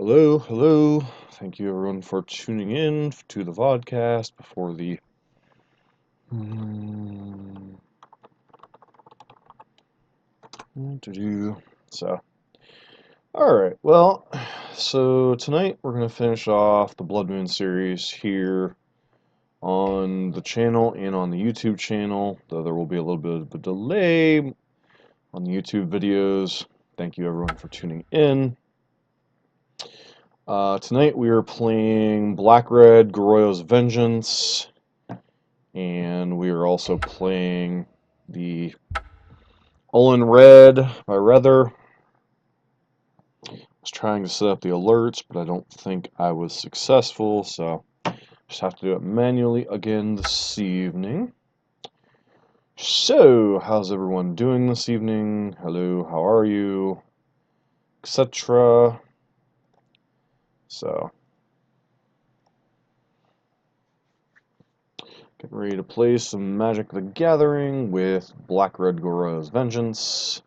Hello, hello. Thank you everyone for tuning in to the vodcast before the so alright, well, so tonight we're gonna finish off the Blood Moon series here on the channel and on the YouTube channel, though there will be a little bit of a delay on the YouTube videos. Thank you everyone for tuning in. Tonight we are playing Black-Red Goryo's Vengeance, and we are also playing the All-in Red by Rether. I was trying to set up the alerts, but I don't think I was successful, so just have to do it manually again this evening. So, how's everyone doing this evening? Hello, how are you? Etc. So, getting ready to play some Magic the Gathering with Black-Red Goryo's Vengeance.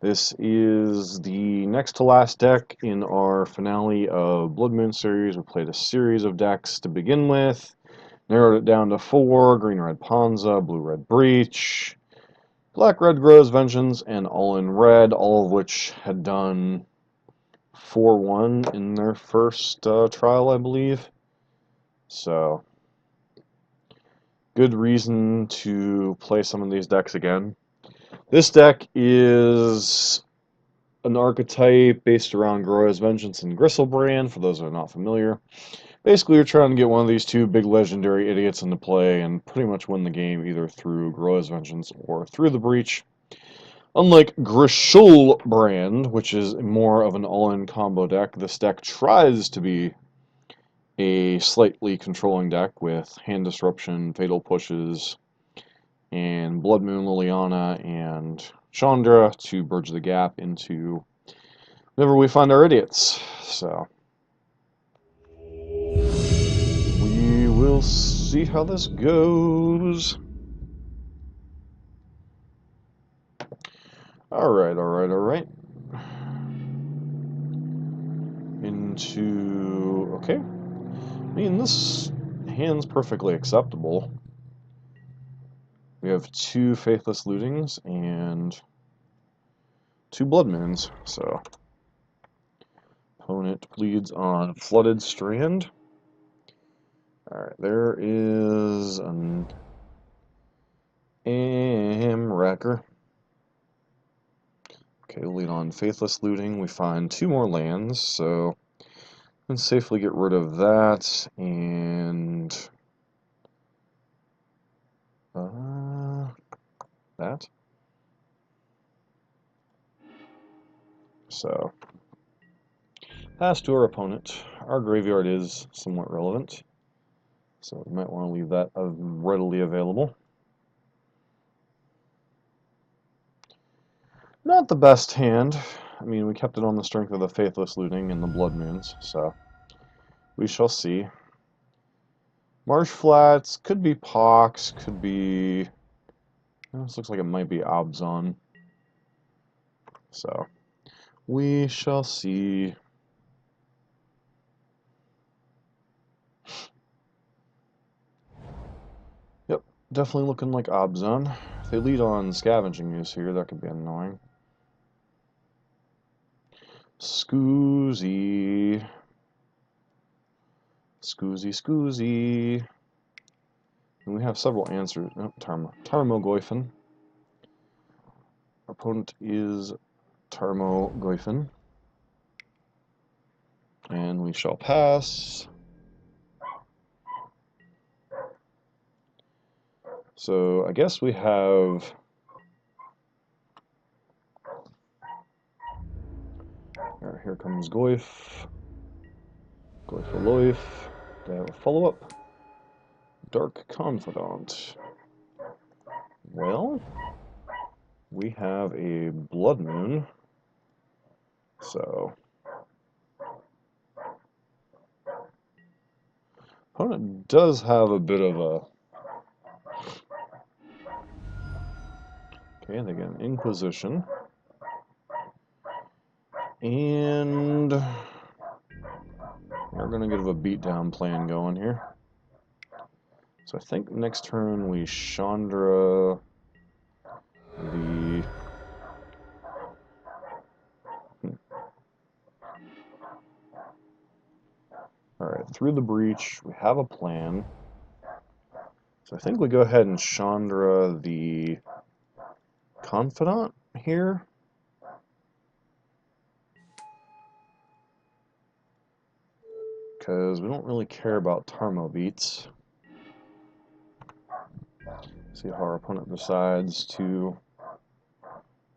This is the next to last deck in our finale of Blood Moon series. We played a series of decks to begin with, narrowed it down to 4, Green-Red Ponza, Blue-Red Breach, Black-Red Goryo's Vengeance, and All-in Red, all of which had done 4-1 in their first trial, I believe. So, good reason to play some of these decks again. This deck is an archetype based around Goryo's Vengeance and Gristlebrand, for those who are not familiar. Basically, you're trying to get one of these two big legendary idiots into play and pretty much win the game either through Goryo's Vengeance or through the Breach. Unlike Gristlebrand, which is more of an all-in combo deck, this deck tries to be a slightly controlling deck with Hand Disruption, Fatal Pushes, and Blood Moon Liliana and Chandra to bridge the gap into whenever we find our idiots. So we will see how this goes. Alright. Okay. I mean, this hand's perfectly acceptable. We have 2 Faithless Lootings and 2 Blood Moons, so opponent bleeds on Flooded Strand. Alright, there is an Wrecker. Okay, lead on Faithless Looting. We find 2 more lands, so we can safely get rid of that, and that. So, pass to our opponent. Our graveyard is somewhat relevant, so we might want to leave that readily available. Not the best hand. I mean, we kept it on the strength of the Faithless Looting and the Blood Moons, so we shall see. Marsh Flats, could be Pox, could be... This looks like it might be Abzan. So, we shall see. Yep, definitely looking like Abzan. If they lead on Scavenging Use here, that could be annoying. Scoozy. And we have several answers. Oh, Tarmogoyfen. Opponent is Tarmogoyfen. And we shall pass. So I guess we have... Here comes Goyf. Goyf. They have a follow-up. Dark Confidant. Well, we have a Blood Moon. So, opponent does have a bit of a... Okay, they get an Inquisition. And We're going to get a beatdown plan going here. So I think next turn we Chandra the... Alright, through the breach, we have a plan. So I think we go ahead and Chandra the Confidant here. Because we don't really care about Tarmo beats. See how our opponent decides to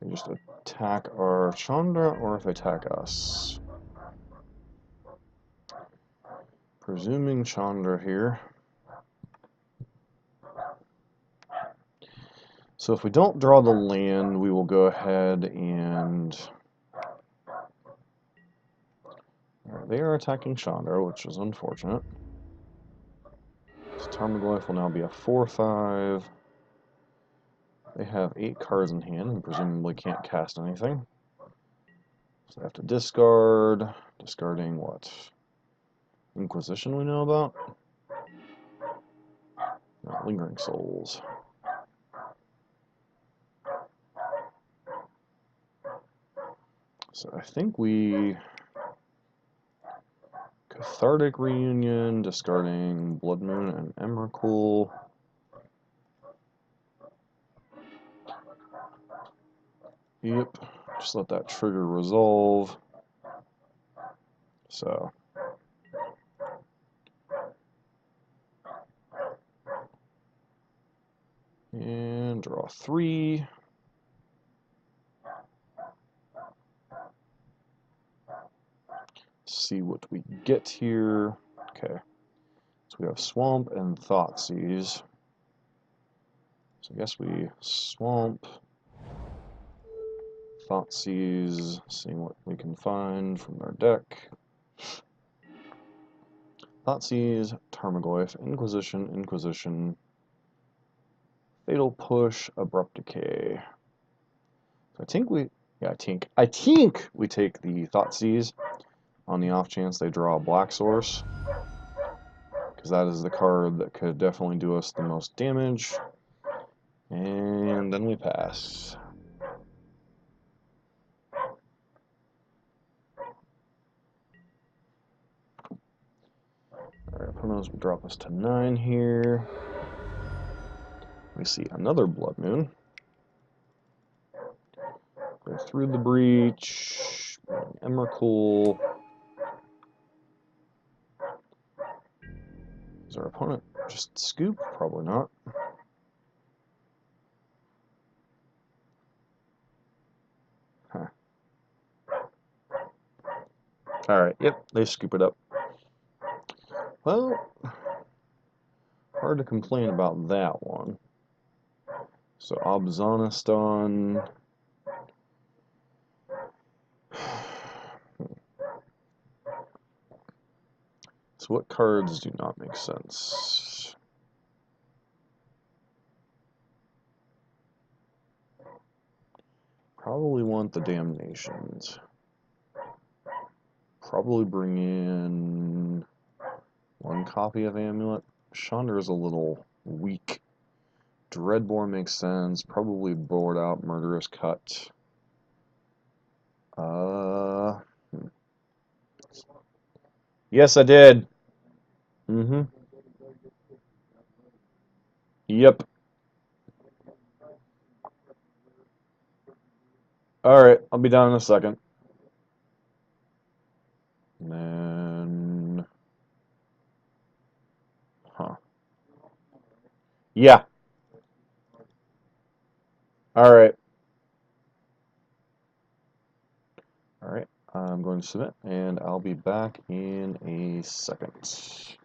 just attack our Chandra or if they attack us. Presuming Chandra here. So if we don't draw the land, we will go ahead and... They are attacking Chandra, which is unfortunate. So Tarmogoyf will now be a 4/5. They have 8 cards in hand and presumably can't cast anything. So they have to discard. Discarding what? Inquisition we know about? No, Lingering Souls. So I think we... Cathartic Reunion, discarding Blood Moon and Emrakul. Yep, just let that trigger resolve. So... And draw 3. See what we get here. Okay. So we have Swamp and Thoughtseize. So I guess we Swamp, Thoughtseize, seeing what we can find from our deck. Thoughtseize, Tarmogoyf, Inquisition, Inquisition, Fatal Push, Abrupt Decay. So I think we take the Thoughtseize on the off chance they draw a Black Source, because that is the card that could definitely do us the most damage. And then we pass. Alright, opponents will drop us to 9 here. We see another Blood Moon. Go through the breach. Emrakul. Is our opponent just scoop? Probably not. Huh. Alright, yep, they scoop it up. Well, hard to complain about that one. So Obzoniston. So what cards do not make sense? Probably want the Damnations. Probably bring in 1 copy of Amulet. Chandra is a little weak. Dreadbore makes sense. Probably board out Murderous Cut. Yes, I did. Yep. Alright, I'll be down in a second. And then... Huh. Yeah. Alright. Alright, I'm going to submit, and I'll be back in a second.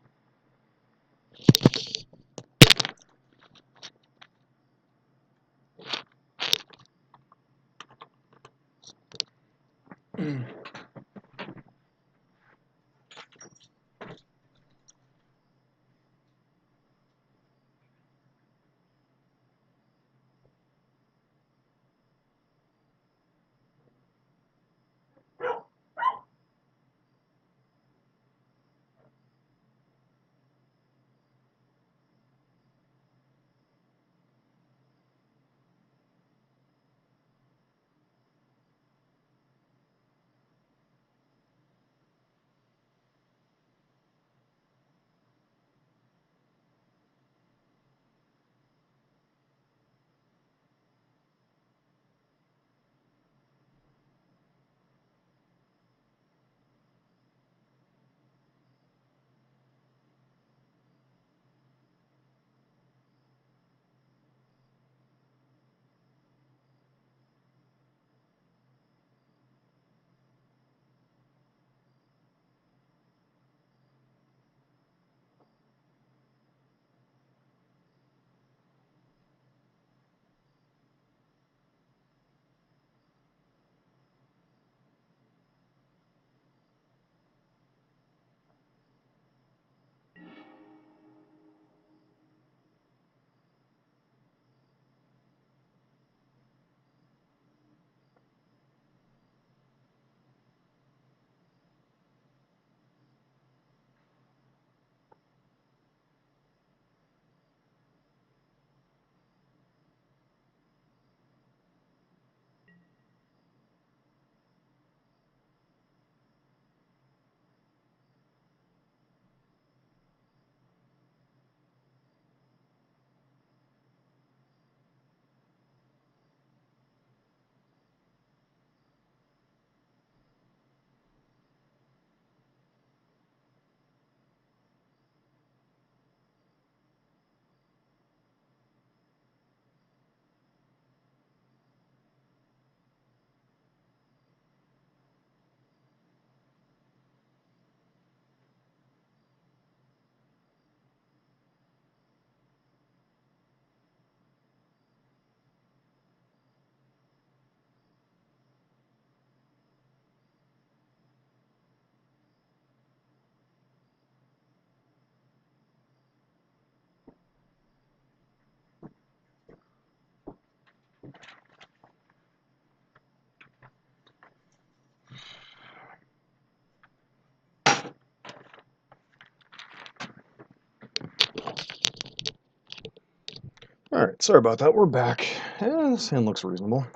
Alright, sorry about that. We're back. This hand looks reasonable.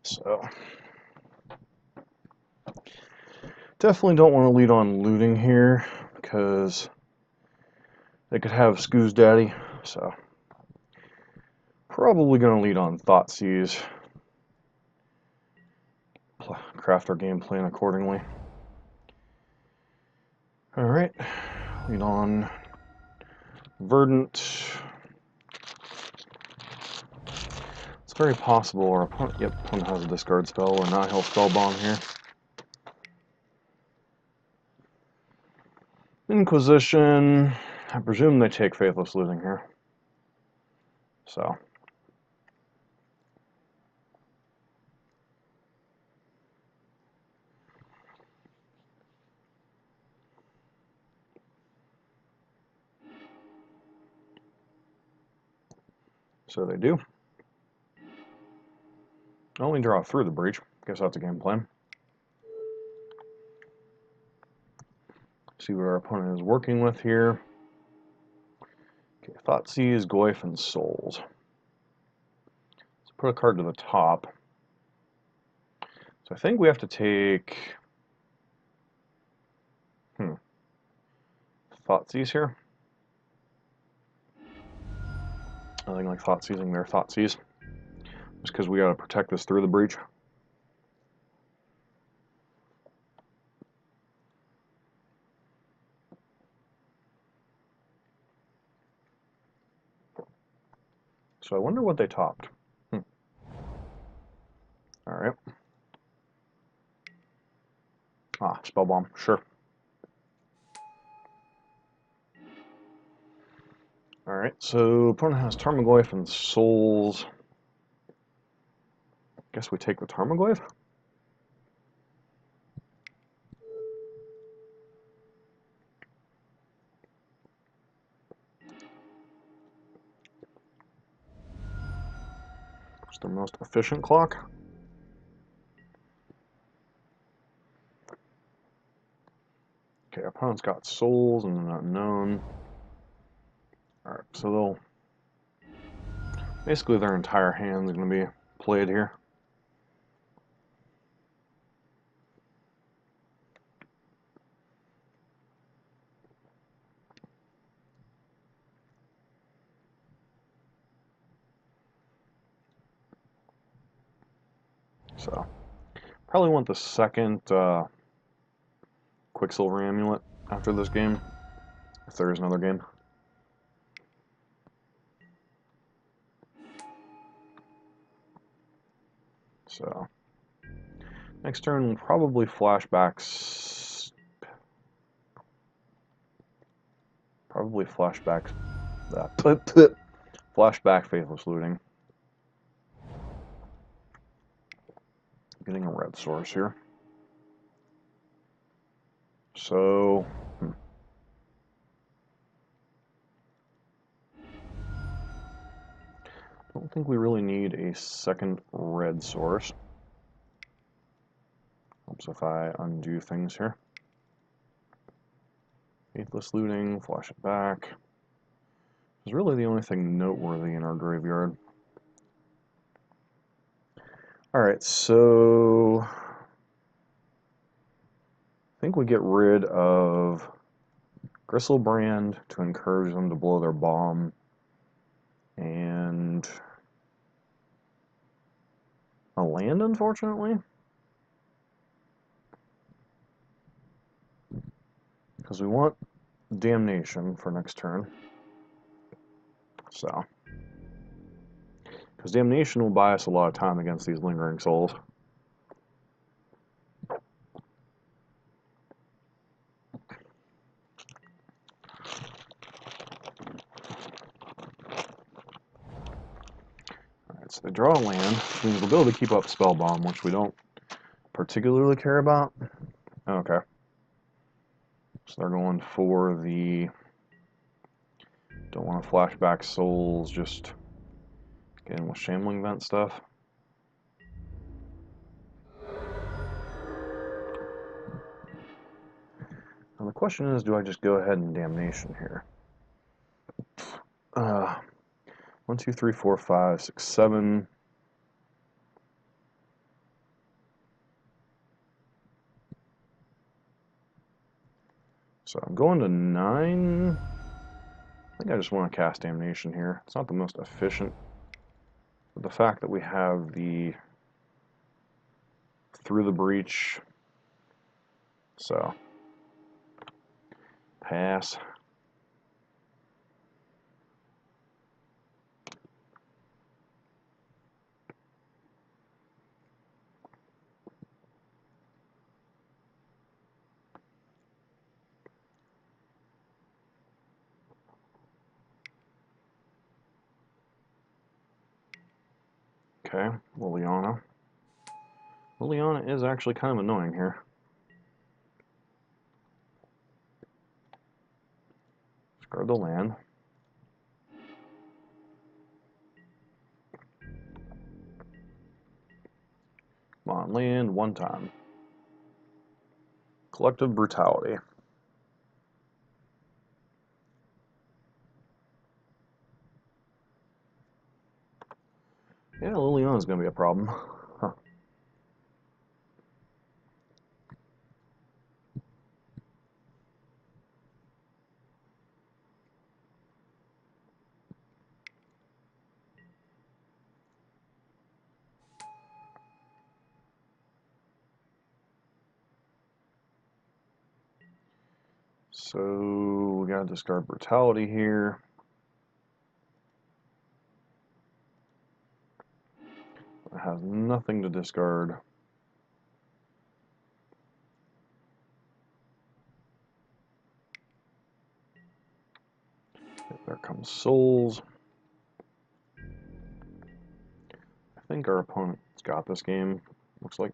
So, definitely don't want to lead on looting here, because they could have Scoo's Daddy. So, probably going to lead on Thoughtseize. Craft our game plan accordingly. Alright, lead on Verdant. It's very possible our opponent, opponent has a discard spell or not. He'll spellbomb here. Inquisition. I presume they take Faithless Looting here. So. So they do. Only draw through the breach. Guess that's a game plan. See what our opponent is working with here. Okay, Thoughtseize, Goyf, and Souls. Let's put a card to the top. So I think we have to take Thoughtseize here. Nothing like Thoughtseizing their Thoughtseize. Just because we gotta protect this through the breach. So I wonder what they topped. Alright. Spellbomb, sure. Alright, so opponent has Tarmogoyf and Souls. Guess we take the Tarmogoyf? It's the most efficient clock. Okay, opponent's got Souls and an Unknown. Alright, so they'll... basically their entire hand's going to be played here. So, probably want the second Quicksilver Amulet after this game, if there is another game. So, next turn we'll probably flashback Faithless Looting. Getting a red source here. So, don't think we really need a second red source. Helps if I undo things here. Faithless Looting, flash it back. Is really the only thing noteworthy in our graveyard. Alright, so I think we get rid of Gristlebrand to encourage them to blow their bomb, and a land, unfortunately, because we want Damnation for next turn. So, because Damnation will buy us a lot of time against these Lingering Souls. Alright, so they draw a land, which means we'll be able to keep up Spellbomb, which we don't particularly care about. Okay. So they're going for the... don't want to flashback Souls, just getting with Shambling Vent stuff. Now the question is, do I just go ahead and Damnation here? 1, 2, 3, 4, 5, 6, 7. So I'm going to 9. I think I just want to cast Damnation here. It's not the most efficient, but the fact that we have the Through the Breach, so pass. Okay, Liliana. Liliana is actually kind of annoying here. Discard the land. Come on, land one time. Collective Brutality. Yeah, Liliana's going to be a problem. Huh. So we got to discard Brutality here. It has nothing to discard. There comes Souls. I think our opponent's got this game. Looks like.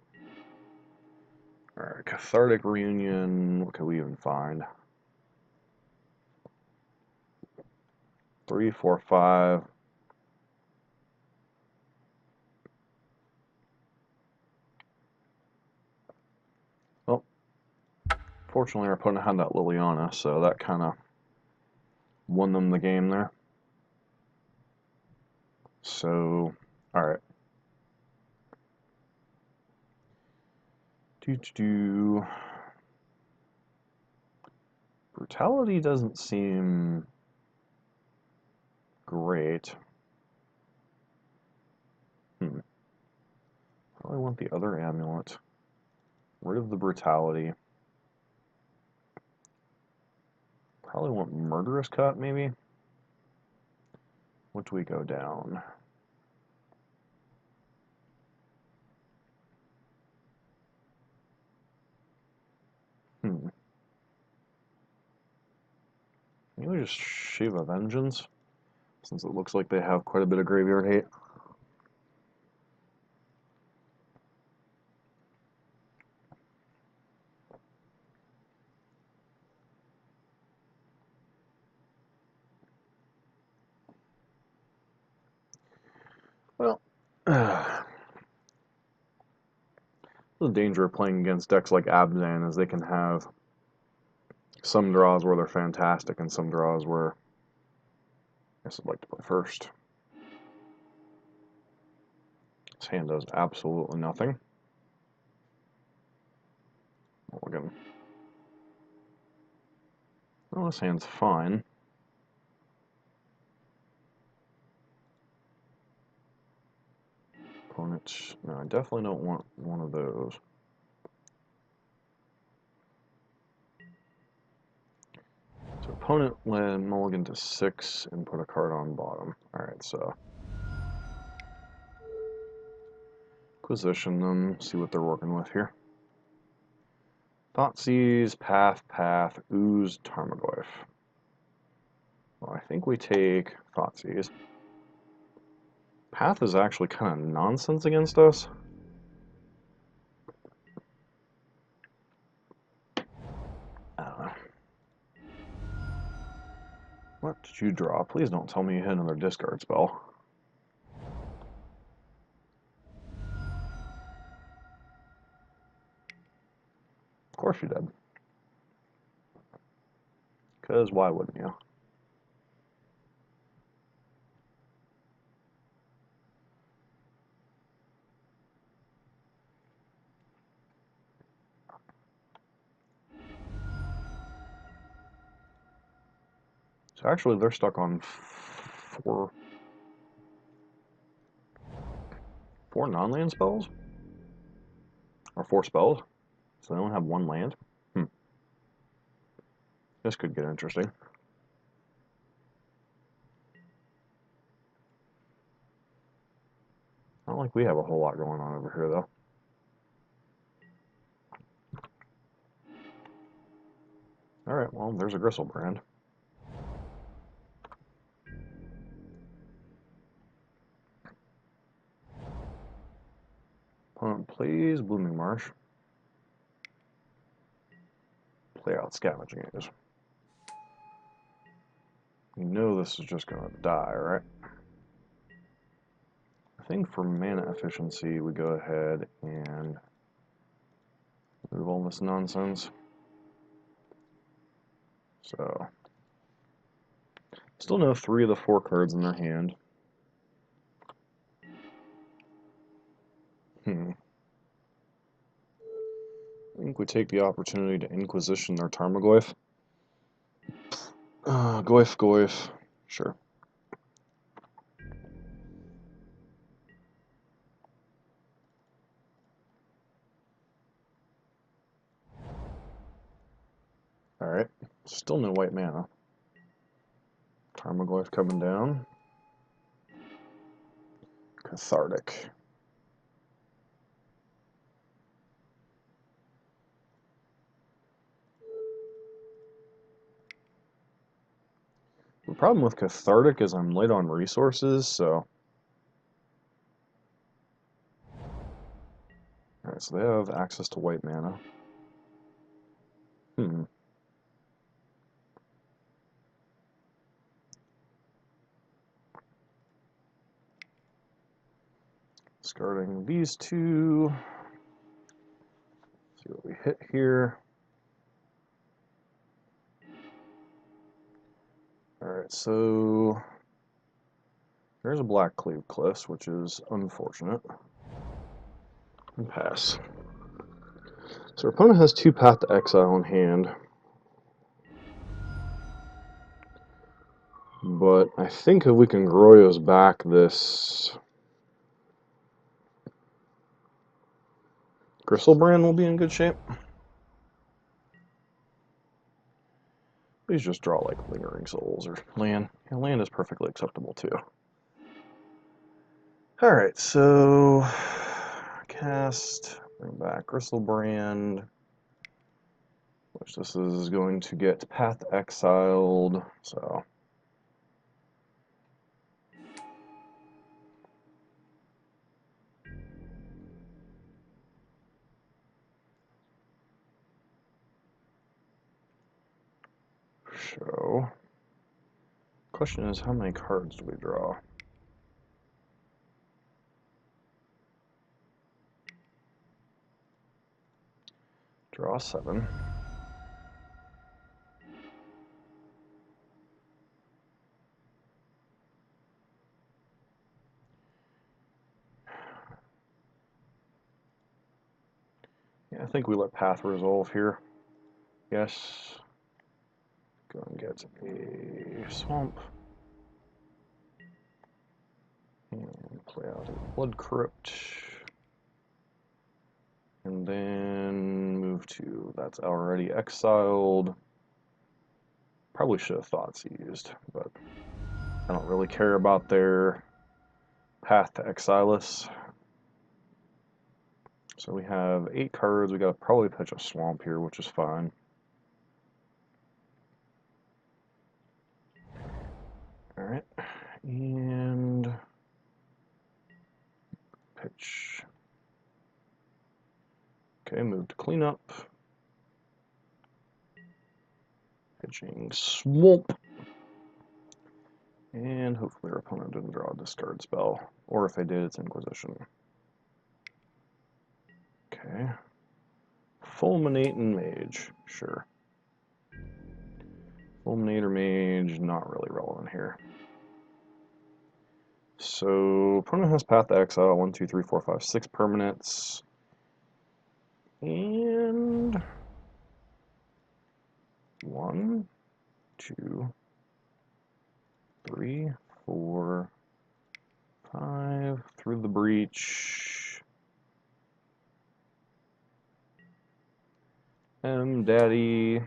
Alright, Cathartic Reunion. What can we even find? 3, 4, 5. Well, fortunately our opponent had that Liliana, so that kind of won them the game there. So, alright. Brutality doesn't seem great. Probably want the other amulet. Rid of the Brutality. Probably want Murderous Cut, maybe? What do we go down? Maybe just Shiva Vengeance, since it looks like they have quite a bit of graveyard hate. Well, the danger of playing against decks like Abzan is they can have some draws where they're fantastic and some draws where I guess I'd like to play first. This hand does absolutely nothing. Mulligan. Well, this hand's fine. Opponent. No, I definitely don't want one of those. So opponent led mulligan to 6 and put a card on bottom. Alright, so position them, see what they're working with here. Thoughtseize, Path, Ooze, Tarmogoyf. Well, I think we take Thoughtseize. Path is actually kind of nonsense against us. I don't know. What did you draw? Please don't tell me you hit another discard spell. Of course you did. Because why wouldn't you? So actually, they're stuck on four non-land spells? Or 4 spells? So they only have 1 land? This could get interesting. Not like we have a whole lot going on over here, though. Alright, well, there's a Gristlebrand. Opponent plays Blooming Marsh. Play out Scavenging Ooze. You know this is just going to die, right? I think for mana efficiency, we go ahead and move all this nonsense. So, still know 3 of the 4 cards in their hand. I think we take the opportunity to Inquisition their Tarmogoyf. Goyf. Sure. Alright. Still no white mana. Tarmogoyf coming down. Cathartic. The problem with Cathartic is I'm late on resources, so... Alright, so they have access to white mana. Discarding these 2. See what we hit here. Alright, so... There's a Black Cleave Cliffs, which is unfortunate. And pass. So our opponent has 2 Path to Exile in hand. But I think if we can Goryo's back this... Gristlebrand will be in good shape. Please just draw like Lingering Souls or land. Yeah, land is perfectly acceptable too. Alright, so cast, bring back Gristlebrand, which this is going to get Path exiled, so. So, question is, how many cards do we draw? Draw 7. Yeah, I think we let Path resolve here. Yes. Go and get a Swamp. And play out a Blood Crypt. And then move to, that's already exiled. Probably should have thought seized, but I don't really care about their Path to Exilus. So we have 8 cards. We gotta probably pitch a Swamp here, which is fine. Alright, and pitch. Okay, move to cleanup. Pitching Swamp. And hopefully our opponent didn't draw a discard spell. Or if they did, it's Inquisition. Okay. Fulminate and Mage, sure. Fulminate or Mage, not really relevant here. So, opponent has Path to Exile, 1, 2, 3, 4, 5, 6 permanents. And 1, 2, 3, 4, 5, through the breach. Daddy.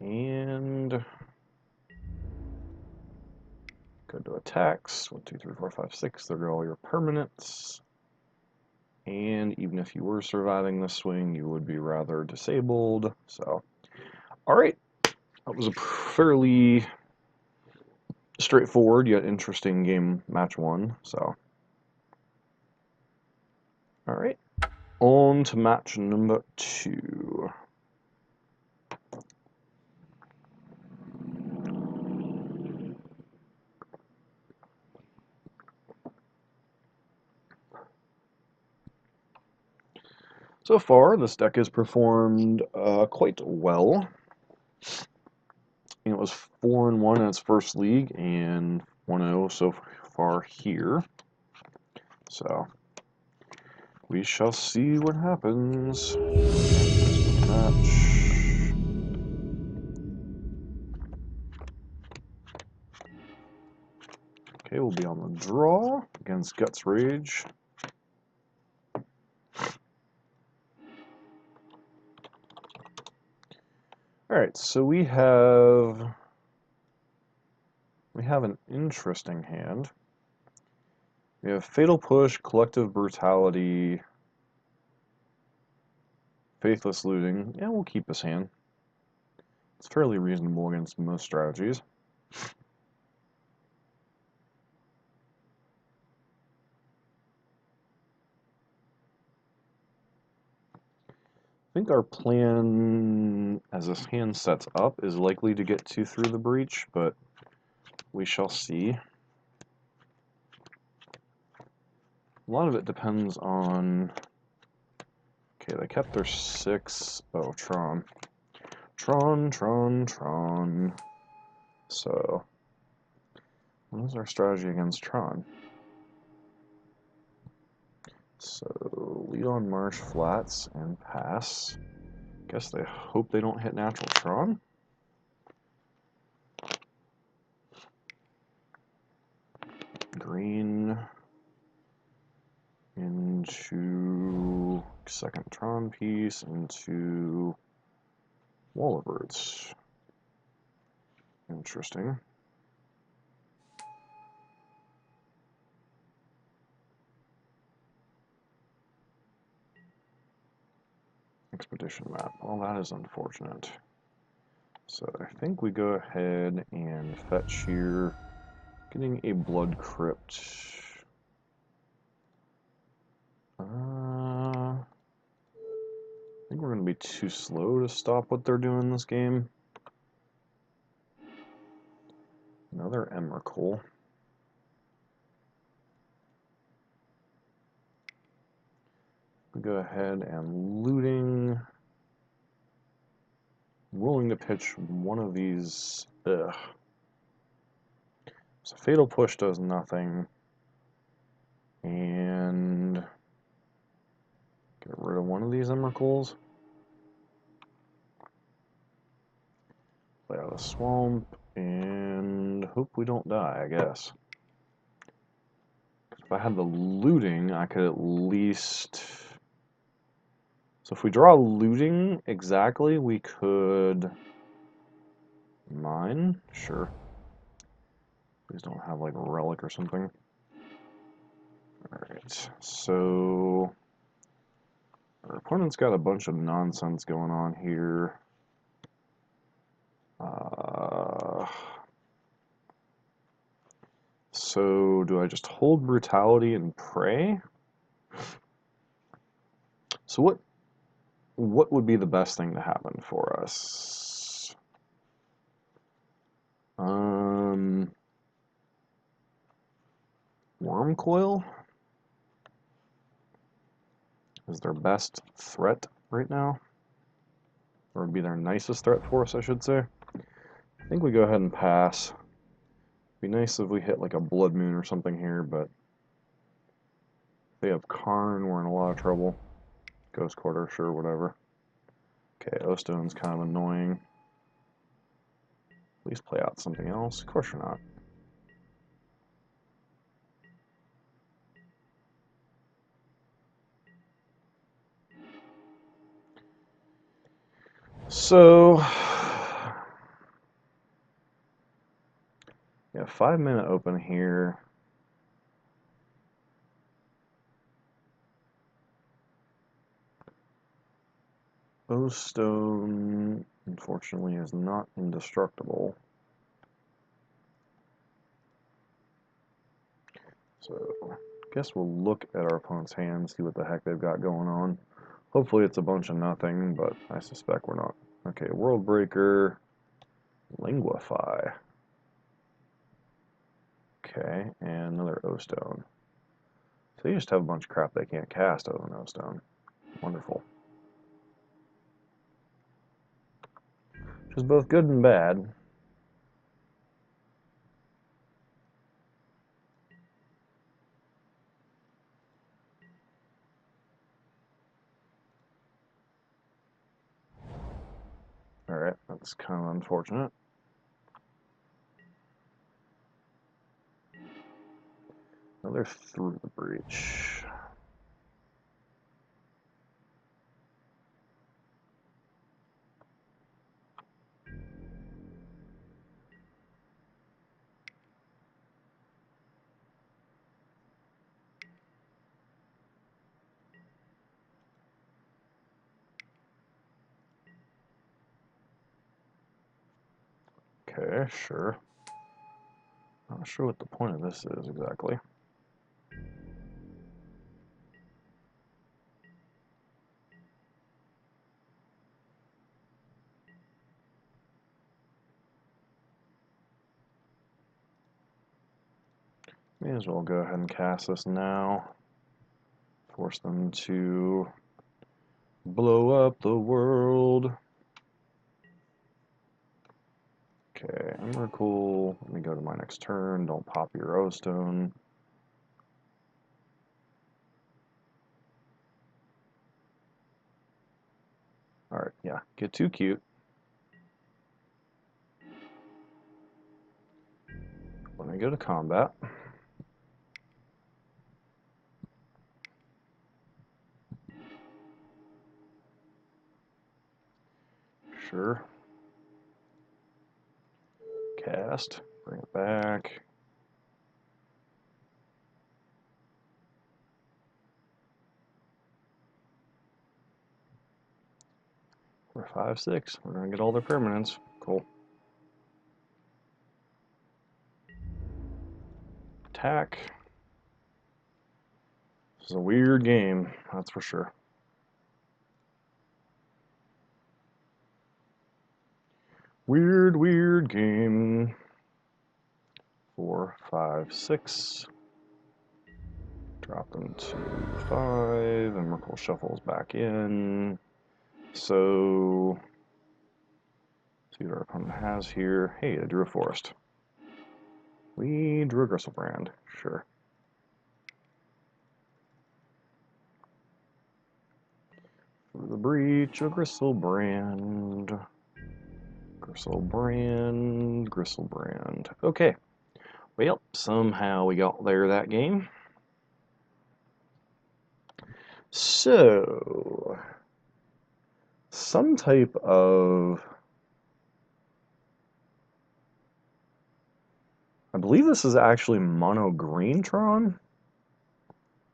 And go to attacks. 1, 2, 3, 4, 5, 6. There go all your permanents. And even if you were surviving the swing, you would be rather disabled. So, alright. That was a fairly straightforward yet interesting game, match 1. So, alright. On to match number 2. So far, this deck has performed quite well. It was 4-1 in its first league and 1-0 so far here. So, we shall see what happens. Match. Okay, we'll be on the draw against Guts Rage. Alright, so we have an interesting hand. We have Fatal Push, Collective Brutality, Faithless Looting. Yeah, we'll keep this hand. It's fairly reasonable against most strategies. I think our plan, as this hand sets up, is likely to get 2 through the breach, but we shall see. A lot of it depends on... Okay, they kept their 6... Oh, Tron. Tron. So, what is our strategy against Tron? So, lead on Marsh Flats and pass. Guess they hope they don't hit natural Tron. Green into second Tron piece into Wall of Birds. Interesting. Expedition map. Well, that is unfortunate. So I think we go ahead and fetch here, getting a Blood Crypt. I think we're going to be too slow to stop what they're doing this game. Another Emrakul. We go ahead and looting. Willing to pitch one of these. Ugh. So Fatal Push does nothing. And get rid of one of these Emrakuls. Play out of the swamp and hope we don't die, I guess. If I had the looting, I could at least... So if we draw looting exactly, we could mine? Sure. Please don't have like a relic or something. Alright, so our opponent's got a bunch of nonsense going on here. So do I just hold Brutality and pray? So what would be the best thing to happen for us? Worm Coil is their best threat right now, or would be their nicest threat for us, I should say. I think we go ahead and pass. Be nice if we hit like a Blood Moon or something here, but if they have Karn, we're in a lot of trouble. Ghost Quarter, sure, whatever. Okay, O-Stone's kind of annoying. Please play out something else. Of course you're not. So, yeah, 5-minute open here. O-Stone, unfortunately, is not indestructible. So, I guess we'll look at our opponent's hand, see what the heck they've got going on. Hopefully it's a bunch of nothing, but I suspect we're not. Okay, World Breaker, Linguify. Okay, and another O-Stone. So they just have a bunch of crap they can't cast out of an O-Stone. Wonderful. Which is both good and bad. Alright, that's kind of unfortunate. Another Through the Breach. Okay, sure. Not sure what the point of this is exactly. May as well go ahead and cast this now. Force them to blow up the world. Okay, Emrakul. Let me go to my next turn. Don't pop your O-Stone. Alright, yeah, get too cute. Let me go to combat. Sure. Cast. Bring it back. We're 5/6. We're gonna get all their permanents. Cool. Attack. This is a weird game, that's for sure. Weird game. 4, 5, 6. Drop them to 5. And Merkle shuffles back in. So, see what our opponent has here. Hey, I drew a forest. We drew a Gristlebrand. Sure. Through the Breach, a Gristlebrand. Gristlebrand. Okay. Well, somehow we got there that game. So, some type of... I believe this is actually Mono Greentron,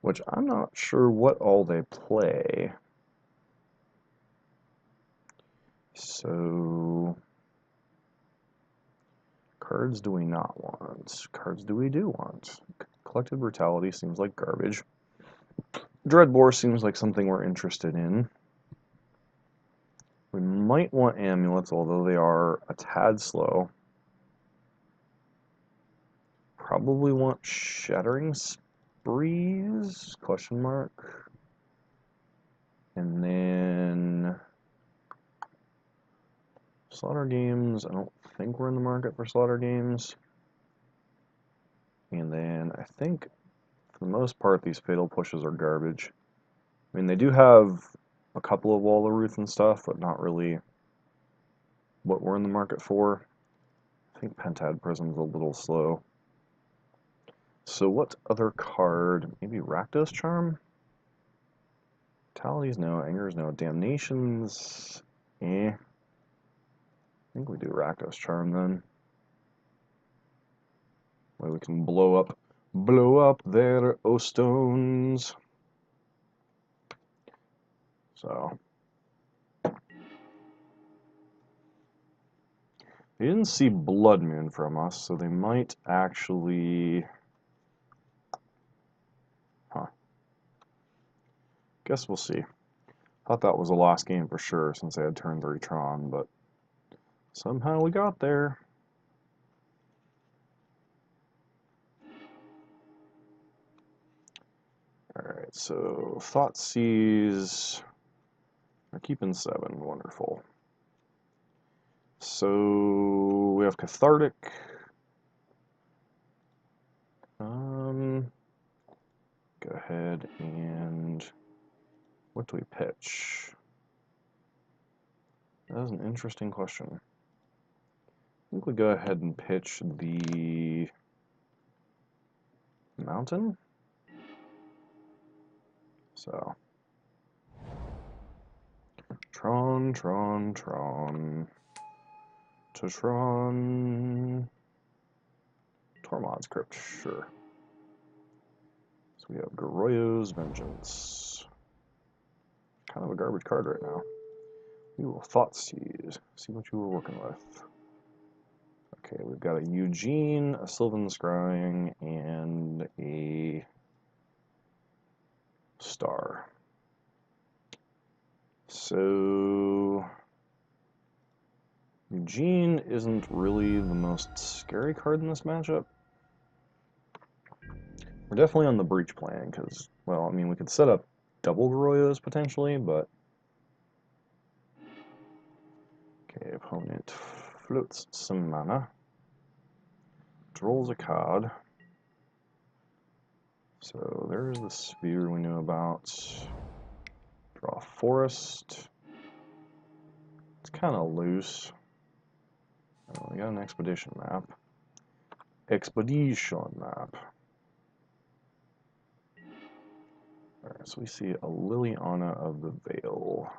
which I'm not sure what all they play. So, cards do we not want? Cards do we do want? Collective Brutality seems like garbage. Dreadbore seems like something we're interested in. We might want Amulets, although they are a tad slow. Probably want Shattering Sprees? Question mark. And then Slaughter Games. I don't think we're in the market for Slaughter Games. And then I think, for the most part, these Fatal Pushes are garbage. I mean, they do have a couple of Wall of Ruth and stuff, but not really what we're in the market for. think Pentad Prism's a little slow. So what other card? Maybe Rakdos Charm? Vitality's no, Anger's no, Damnation's eh. I think we do Rakdos Charm then. Way we can blow up their O-stones. So they didn't see Blood Moon from us, so they might actually. Huh. Guess we'll see. Thought that was a lost game for sure since they had turn 3 Tron, but somehow we got there. Alright, so Thoughtseize are keeping 7. Wonderful. So we have Cathartic. Go ahead and what do we pitch? That is an interesting question. I think we go ahead and pitch the Mountain. So Tron to Tron. Tormod's Crypt, sure. So we have Goryo's Vengence. Kind of a garbage card right now. We will Thoughtseize. See what you were working with. Okay, we've got a Eugene, a Sylvan Scrying, and a Star. So Eugene isn't really the most scary card in this matchup. We're definitely on the breach plan because, well, I mean, we could set up double Goryo's potentially, but okay, opponent floats some mana, draws a card. So there's the sphere we knew about. Draw forest. It's kind of loose. Oh, we got an expedition map. Expedition map. Alright, so we see a Liliana of the Veil.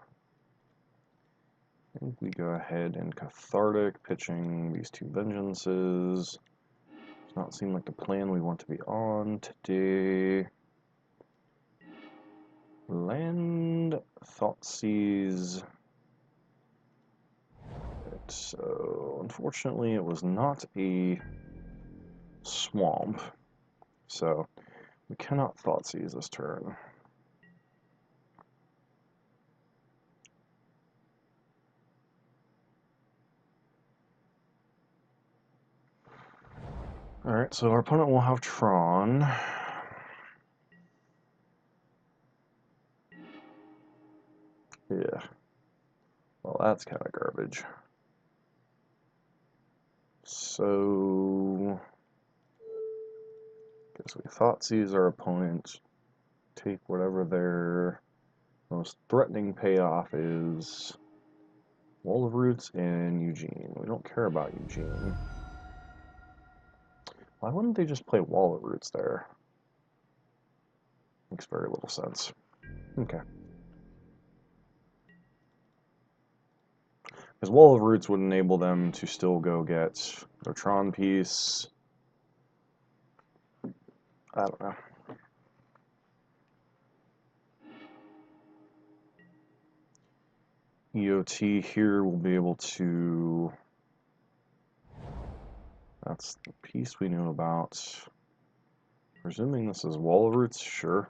I think we go ahead and Cathartic, pitching these 2 Vengeances. Does not seem like the plan we want to be on today. Land, Thoughtseize. So, unfortunately, it was not a swamp, so we cannot Thoughtseize this turn. Alright, so our opponent will have Tron. Yeah. Well, that's kind of garbage. So guess we Thoughtseize our opponent, take whatever their most threatening payoff is. Wall of Roots and Eugene. We don't care about Eugene. Why wouldn't they just play Wall of Roots there? Makes very little sense. Okay. Because Wall of Roots would enable them to still go get their Tron piece. I don't know. EOT here will be able to. That's the piece we knew about. Presuming this is Wall of Roots, sure.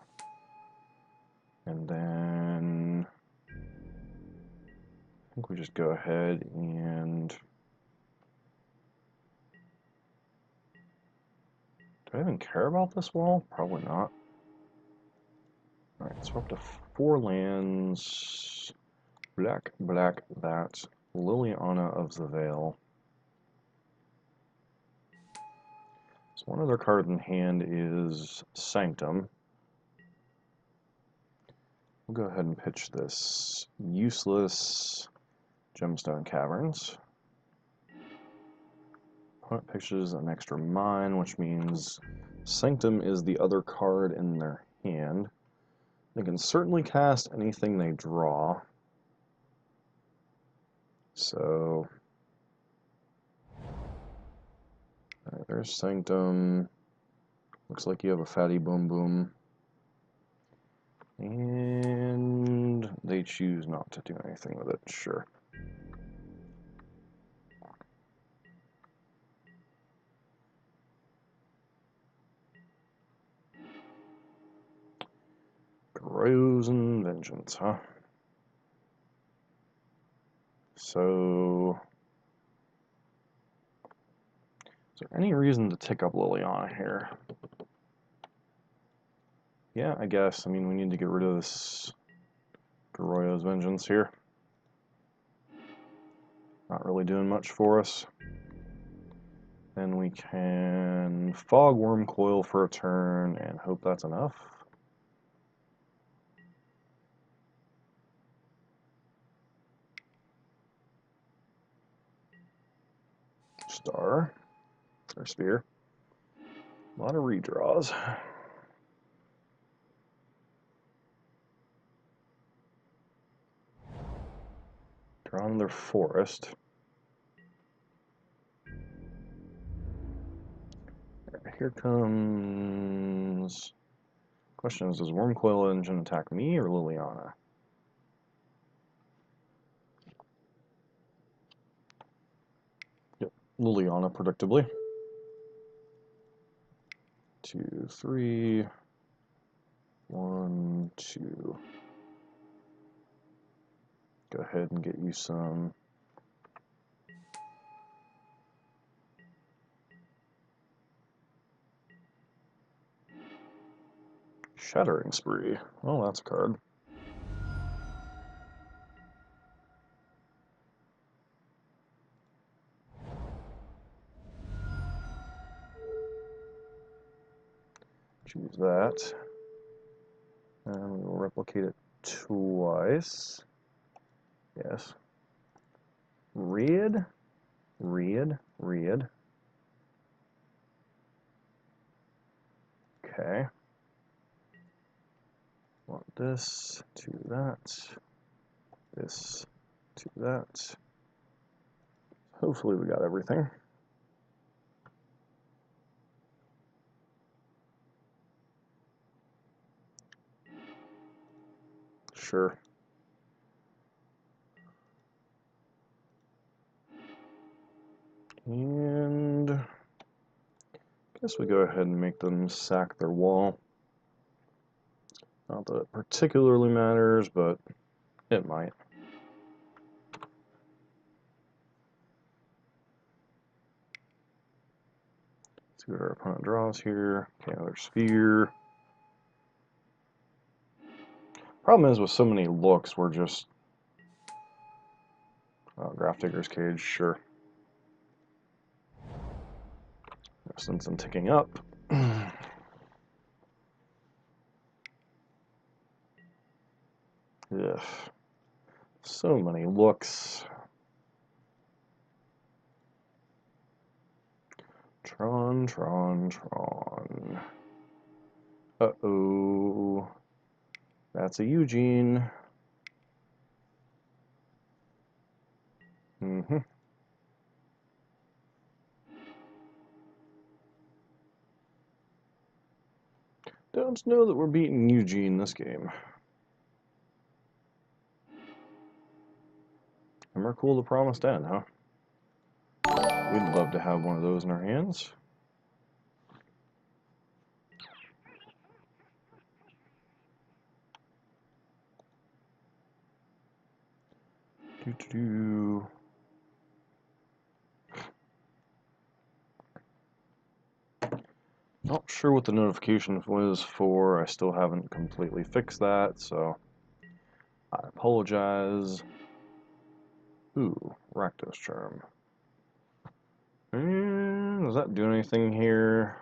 And then I think we just go ahead and. Do I even care about this wall? Probably not. Alright, so we're up to 4 lands. Black, that. Liliana of the Veil. So one other card in hand is Sanctum. We'll go ahead and pitch this useless Gemstone Caverns. Opponent pitches an extra mine, which means Sanctum is the other card in their hand. They can certainly cast anything they draw. So, alright, there's Sanctum. Looks like you have a fatty boom boom. And they choose not to do anything with it, sure. Goryo and Vengence, huh? So, is there any reason to tick up Liliana here? Yeah, I guess. I mean, we need to get rid of this Goryo's Vengeance here. Not really doing much for us. Then we can Fog Worm Coil for a turn and hope that's enough. Star. Or Spear. A lot of redraws. Draw on their forest. Here comes... Question is, does Wormcoil Engine attack me or Liliana? Yep, Liliana, predictably. 2, 3... 1, 2. Go ahead and get you some... Shattering Spree. Oh, that's a card. Choose that. And we'll replicate it twice. Yes. Read. Okay. Want this to that. This to that. Hopefully we got everything. Sure. And I guess we go ahead and make them sack their wall. Not that it particularly matters, but it might. See what our opponent draws here. Okay, another sphere. Problem is with so many looks, we're just... Grafdigger's Cage, sure. Since I'm ticking up. Ugh. So many looks. Tron. Uh-oh. That's a Eugene. Mm-hmm. Don't know that we're beating Eugene this game. Emrakul the Promised End, huh? We'd love to have one of those in our hands. Doo-doo-doo. Not sure what the notification was for. I still haven't completely fixed that, so I apologize. Ooh, Rakdos Charm. And does that do anything here?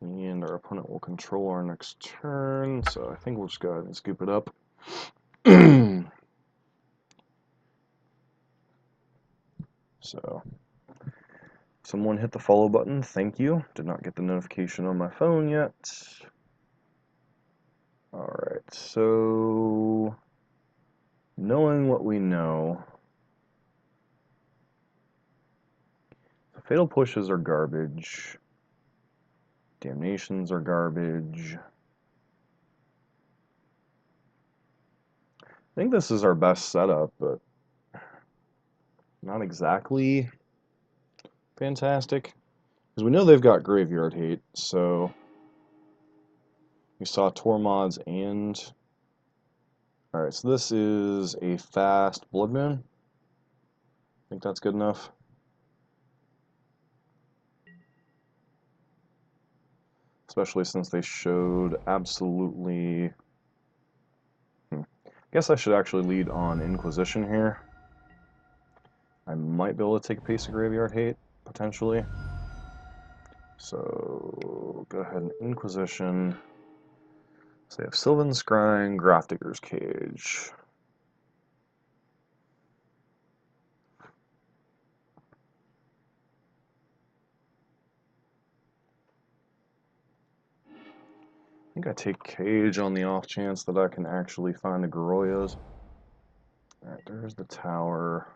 And our opponent will control our next turn, so I think we'll just go ahead and scoop it up. So, Someone hit the follow button. Thank you. Did not get the notification on my phone yet. Alright, so knowing what we know, the fatal pushes are garbage. Damnations are garbage. I think this is our best setup, but not exactly fantastic. Because we know they've got Graveyard Hate, so we saw Tormods and... Alright, so this is a fast Blood Moon. I think that's good enough. Especially since they showed absolutely... Guess I should actually lead on Inquisition here. I might be able to take a piece of Graveyard Hate, potentially. So, go ahead and Inquisition. So they have Sylvan Scrying, Grafdigger's Cage. I think I take Cage on the off chance that I can actually find a Goryo's. Alright, there's the Tower.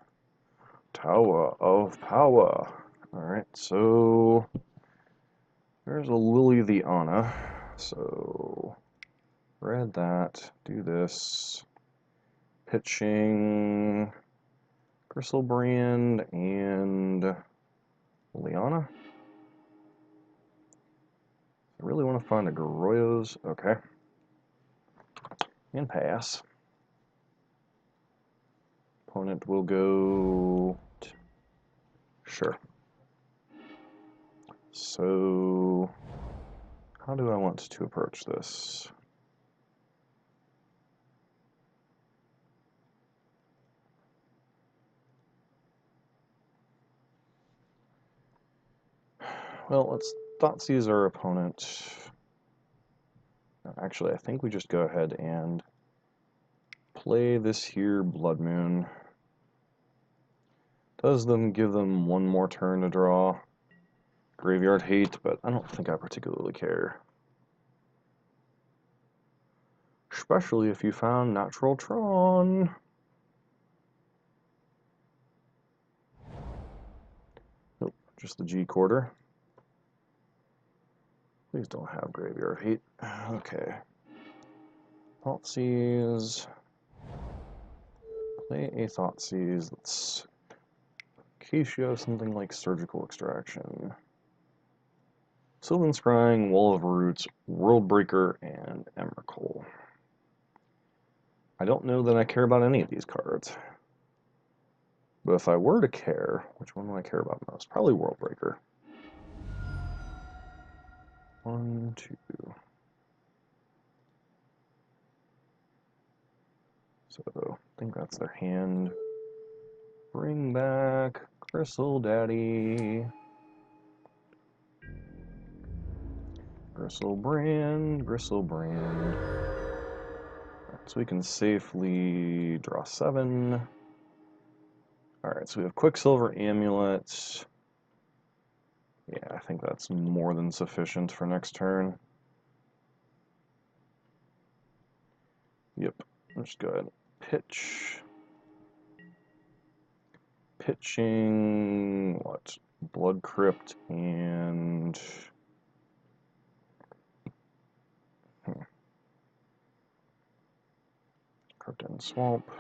Tower of Power. Alright, so there's a Lily the Anna. So read that, do this. Pitching Gristlebrand and Liana. I really want to find a Goryo's. Okay. And pass. Opponent will go... Sure. So, how do I want to approach this? Well, let's Thoughtseize our opponent. Actually, I think we just go ahead and play this here Blood Moon. Does them give them one more turn to draw Graveyard Hate, but I don't think I particularly care. Especially if you found Natural Tron. Nope, just the G quarter. Please don't have Graveyard Hate. Okay. Thoughtseize. Play a Thoughtseize. Let's Acacia, something like Surgical Extraction. Sylvan Scrying, Wall of Roots, Worldbreaker, and Emrakul. I don't know that I care about any of these cards. But if I were to care, which one do I care about most? Probably Worldbreaker. 1, 2. So, I think that's their hand. Bring back Gristle Daddy. Gristlebrand, Gristlebrand. So we can safely draw 7. Alright, so we have Quicksilver Amulet. Yeah, I think that's more than sufficient for next turn. Yep, let's go ahead and pitch. Pitching, what? Blood Crypt and... Crypt and Swamp.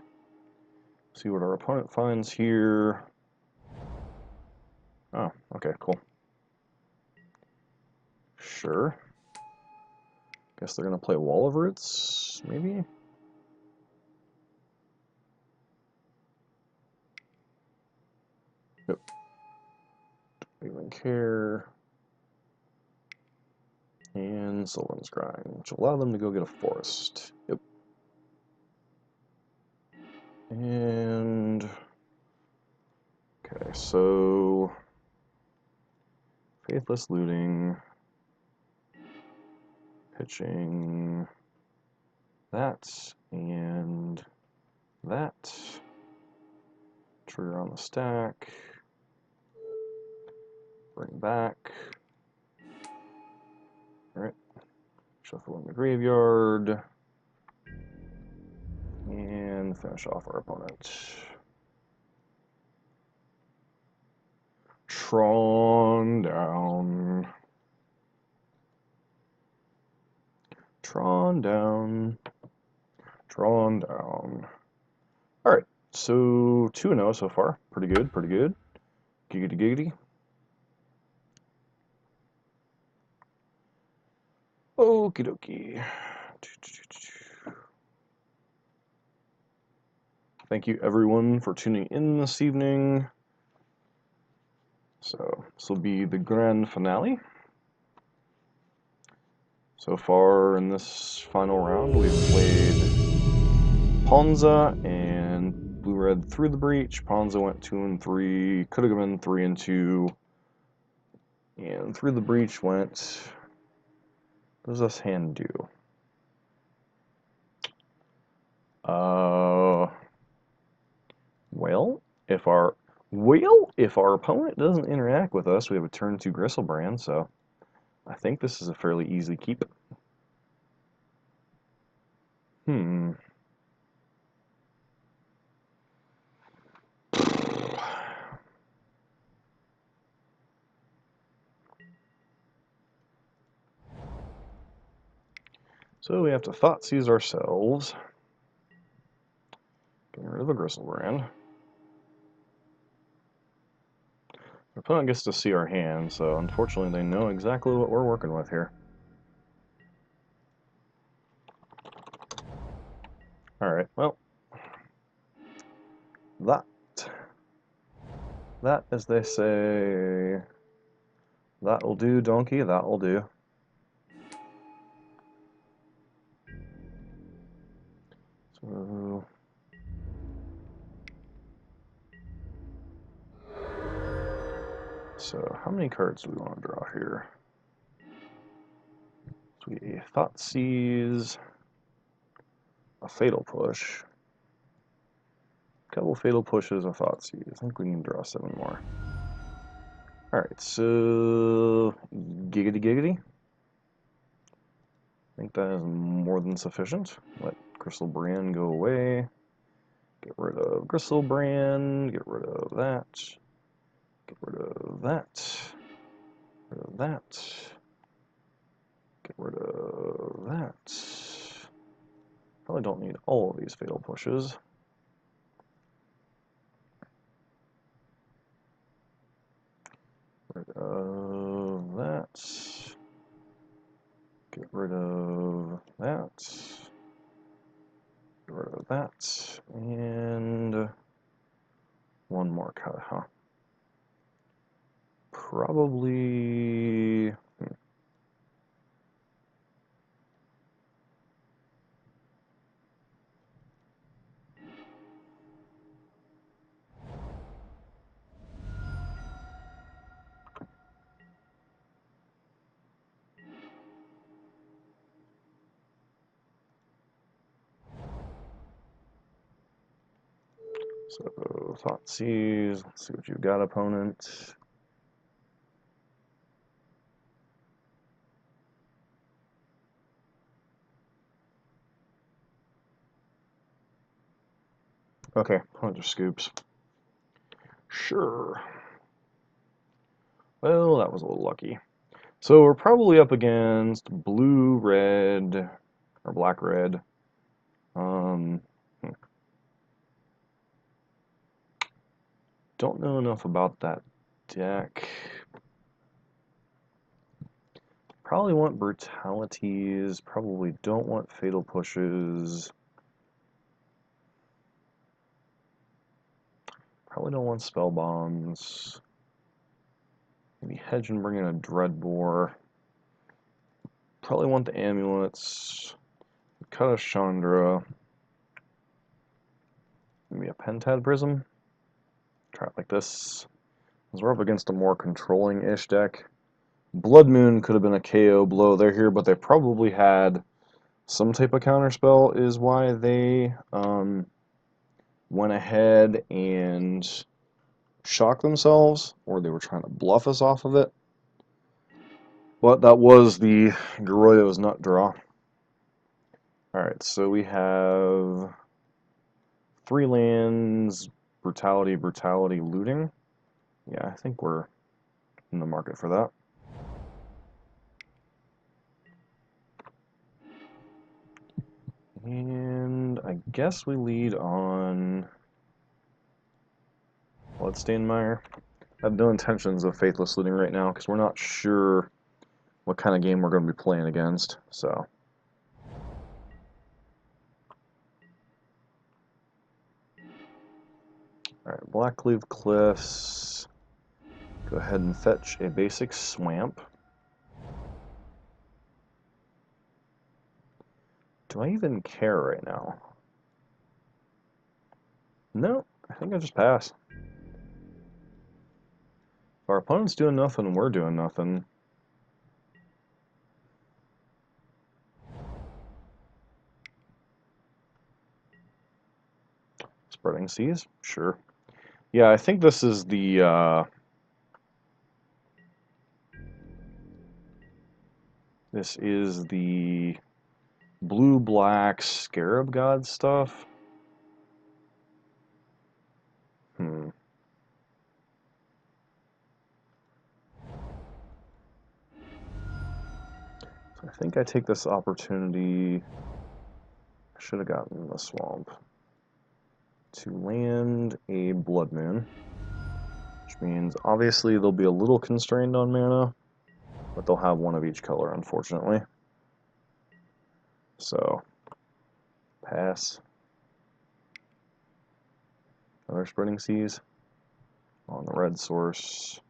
See what our opponent finds here. Oh, okay, cool. Sure. Guess they're gonna play Wall of Roots, maybe? Yep. Don't even care. And Sylvan Scrying, which will allow them to go get a forest. Yep. And... okay, so... Faithless Looting. Pitching... that, and... that. Trigger on the stack. Bring back. Alright. Shuffle in the graveyard. And finish off our opponent. Tron down. Tron down. Tron down. Alright, so 2-0 so far. Pretty good, pretty good. Giggity giggity. Okie dokie. Thank you everyone for tuning in this evening. So this will be the grand finale. So far in this final round, we've played Ponza and Blue-Red through the breach. Ponza went 2 and 3, could have been 3 and 2, and through the breach went. What does this hand do? Well, if our opponent doesn't interact with us, we have a turn 2 Gristlebrand, so I think this is a fairly easy keep. So we have to Thoughtseize ourselves. Getting rid of a Gristlebrand. Our opponent gets to see our hand, so unfortunately they know exactly what we're working with here. Alright, well, that, as they say, that'll do, donkey, that'll do. So how many cards do we want to draw here? So we Thoughtseize, a Fatal Push, a couple Fatal Pushes, a Thoughtseize. I think we need to draw 7 more. Alright, so giggity giggity. I think that is more than sufficient. Let Gristlebrand go away. Get rid of Gristlebrand, get rid of that. Get rid of that. Get rid of that. Get rid of that. Probably don't need all of these Fatal Pushes. Get rid of that. Get rid of that. Get rid of that. And one more cut, huh? Probably. So, Thoughtseize, let's see what you've got, opponent. Okay, opponent just scoops. Sure. Well, that was a little lucky. So we're probably up against blue-red, or black-red. Don't know enough about that deck. Probably want brutalities, probably don't want fatal pushes. Probably don't want spell bombs. Maybe hedge and bring in a Dreadbore. Probably want the amulets. Cut a Chandra. Maybe a Pentad Prism. Try it like this. Because we're up against a more controlling-ish deck. Blood Moon could have been a KO blow. They're here, but they probably had some type of counterspell is why they went ahead and shock themselves, or they were trying to bluff us off of it. But that was the Goryo's nut draw. Alright, so we have 3 lands, brutality, brutality, looting. Yeah, I think we're in the market for that. And I guess we lead on Bloodstainmire. I have no intentions of Faithless Looting right now because we're not sure what kind of game we're going to be playing against. So, alright, Blackcleave Cliffs. Go ahead and fetch a basic Swamp. Do I even care right now? No, I think I just pass. If our opponent's doing nothing, we're doing nothing. Spreading Seas? Sure. Yeah, I think this is the, this is the blue-black Scarab God stuff. So I think I take this opportunity, I should have gotten the Swamp, to land a Blood Moon, which means obviously they'll be a little constrained on mana, but they'll have one of each color, unfortunately. So, pass. Another Spreading Seas on the red source,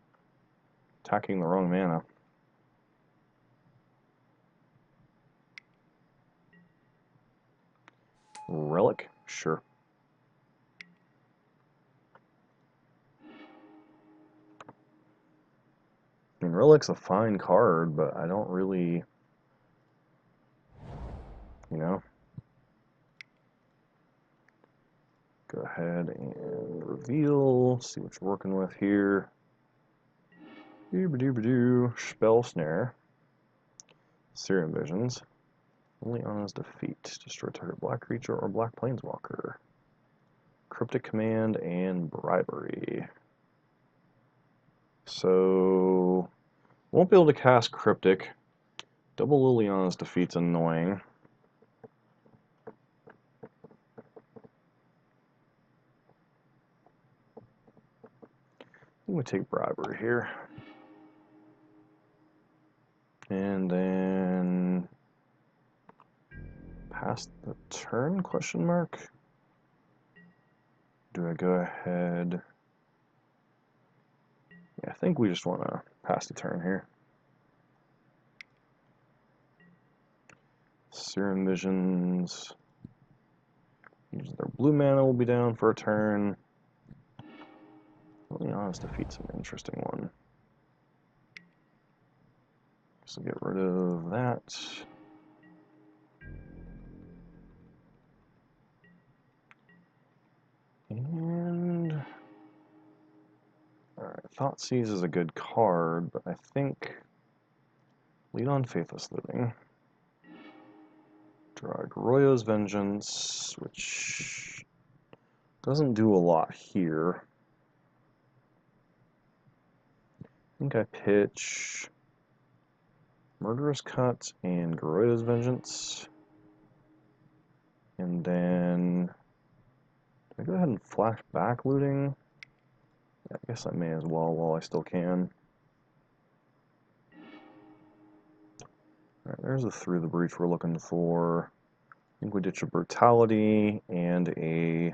attacking the wrong mana. Relic? Sure. I mean, Relic's a fine card, but I don't really, you know. Go ahead and reveal, see what you're working with here. Doo-ba-doo-ba-doo. Spell Snare. Serum Visions. Only on his defeat. Destroy target black creature or black planeswalker. Cryptic Command and Bribery. So, won't be able to cast Cryptic. Double Liliana's defeat's annoying. I'm going to take Bribery here. And then pass the turn, question mark? Do I go ahead? Yeah, I think we just want to pass the turn here. Serum Visions. Using their blue mana will be down for a turn. Really honest defeat's an interesting one. So get rid of that. And alright, Thoughtseize is a good card, but I think lead on Faithless Looting. Draw Goryo's Vengeance, which doesn't do a lot here. I think I pitch Murderous Cut and Goryo's Vengeance. And then I go ahead and flash back looting. Yeah, I guess I may as well while I still can. Alright, there's a Through the Breach we're looking for. I think we ditch a Brutality and a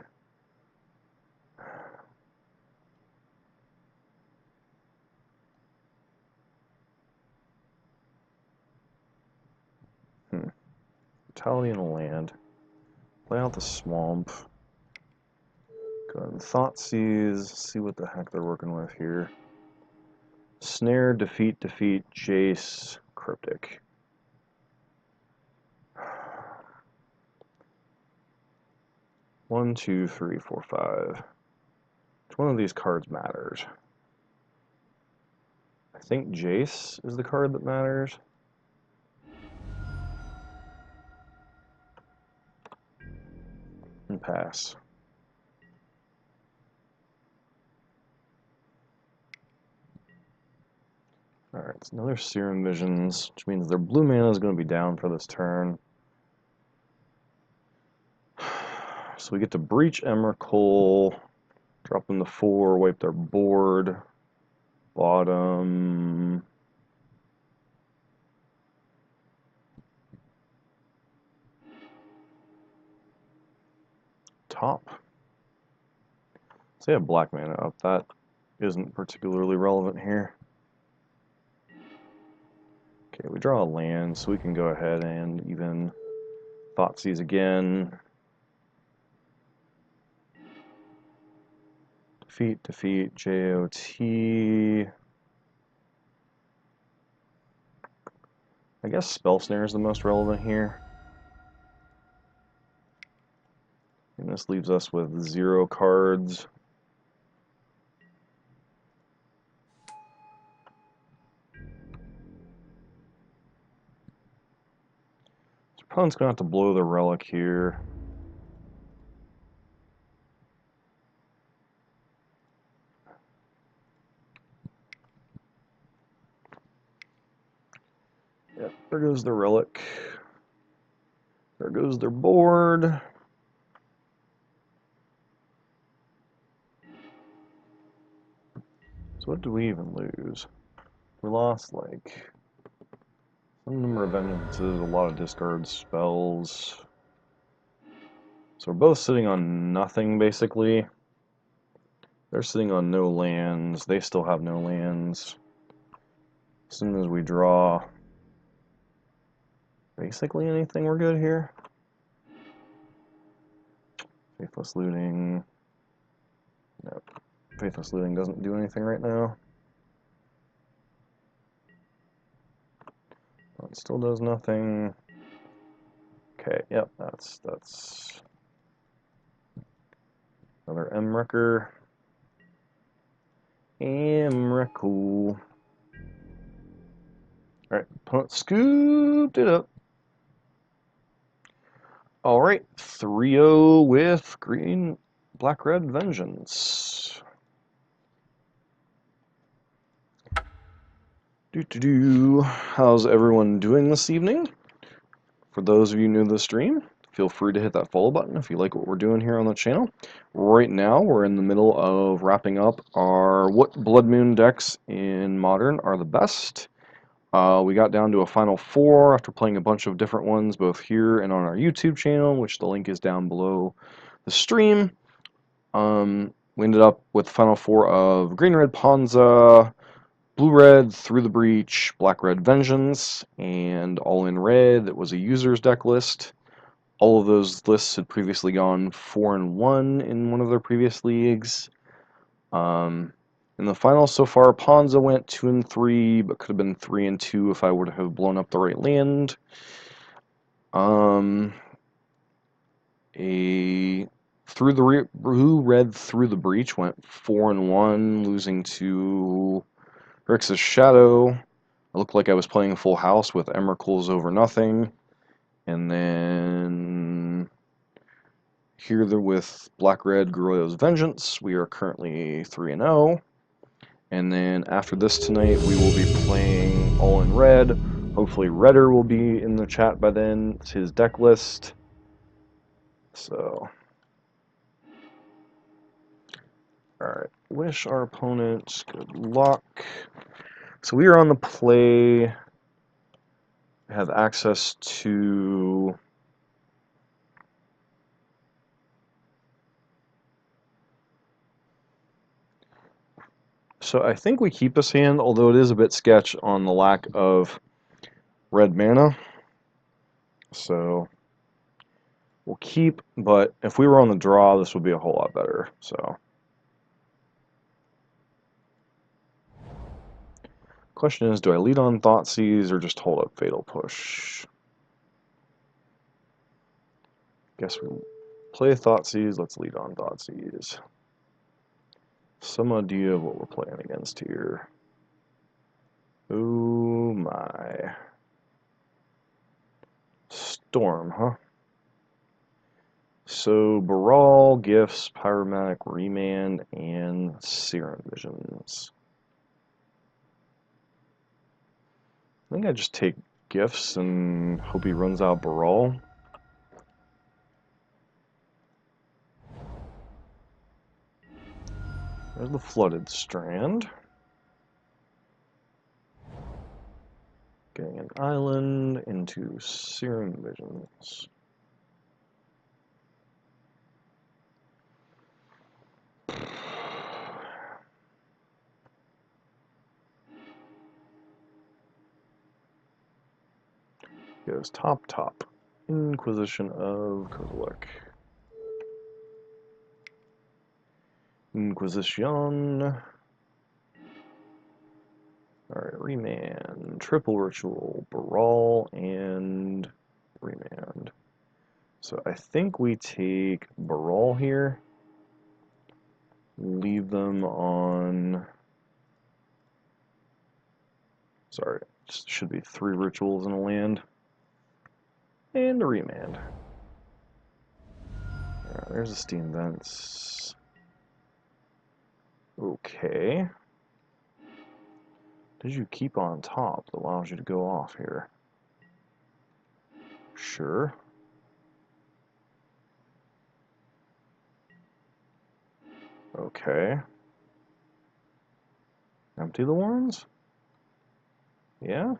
Brutality and a land. Play out the Swamp. Go ahead and Thoughtseize, see what the heck they're working with here. Snare, defeat, Jace, Cryptic. One, two, three, four, five. Which one of these cards matters? I think Jace is the card that matters. And pass. Alright, it's another Serum Visions, which means their blue mana is going to be down for this turn. So we get to Breach Emrakul, drop them to 4, wipe their board. Bottom. Top. So they have black mana up. That isn't particularly relevant here. Okay, we draw a land, so we can go ahead and even Thoughtseize again. Defeat, JOT. I guess Spell Snare is the most relevant here. And this leaves us with 0 cards. So opponent's going to have to blow the Relic here. Yep, there goes the Relic. There goes their board. So what did we even lose? We lost like some number of vengeances, a lot of discard spells. So we're both sitting on nothing basically. They're sitting on no lands. They still have no lands. As soon as we draw basically anything, we're good here. Faithless Looting. Nope. Faithless Looting doesn't do anything right now. It still does nothing. Okay, yep, that's another Emrakul. Emrakul. Alright, opponent scooped it up. Alright, 3-0 with green, black-red Vengence. How's everyone doing this evening? For those of you new to the stream, feel free to hit that follow button if you like what we're doing here on the channel. Right now, we're in the middle of wrapping up our what Blood Moon decks in Modern are the best. We got down to a final 4 after playing a bunch of different ones, both here and on our YouTube channel, which the link is down below the stream. We ended up with final 4 of Green-Red Ponza, Blue-Red Through the Breach, Black-Red Vengeance, and All in Red. That was a user's deck list. All of those lists had previously gone 4-1 in one of their previous leagues. In the finals so far, Ponza went 2-3, but could have been 3-2 if I would have blown up the right land. Blue-Red Through the Breach went 4-1, losing to Rix's Shadow. It looked like I was playing Full House with Emrakul's over nothing. And then here with Black-Red Goryo's Vengeance, we are currently 3-0. And then after this tonight, we will be playing All in Red. Hopefully Redder will be in the chat by then. It's his deck list. So, alright. Wish our opponents good luck. So we are on the play. We have access to so I think we keep this hand, although it is a bit sketch on the lack of red mana. So we'll keep, but if we were on the draw, this would be a whole lot better. So question is, do I lead on Thoughtseize or just hold up Fatal Push? Guess we play Thoughtseize. Let's lead on Thoughtseize. some idea of what we're playing against here. Oh my. Storm, huh? So, Baral, Gifts, Pyromatic, Remand, and Serum Visions. I think I just take Gifts and hope he runs out Baral. There's the Flooded Strand. Getting an island into Serum Visions. Goes top. Inquisition of Kozilek. Inquisition. Alright, Remand. Triple Ritual. Baral and Remand. So I think we take Baral here. Leave them on... Sorry, it should be 3 rituals in a land. And a Remand. Alright, there's the Steam Vents. Okay. Did you keep on top that allows you to go off here? Sure. Okay. Empty the warrens? Yeah?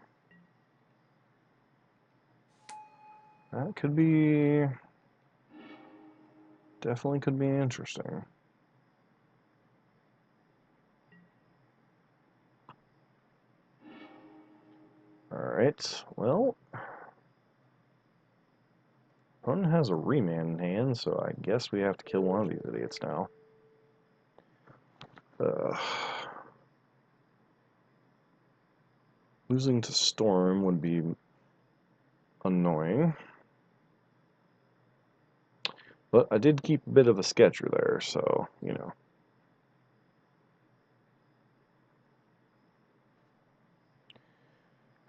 That could be... Definitely could be interesting. Alright, well... Opponent has a Remand in hand, so I guess we have to kill one of these idiots now. Losing to Storm would be annoying. But I did keep a bit of a sketcher there, so, you know.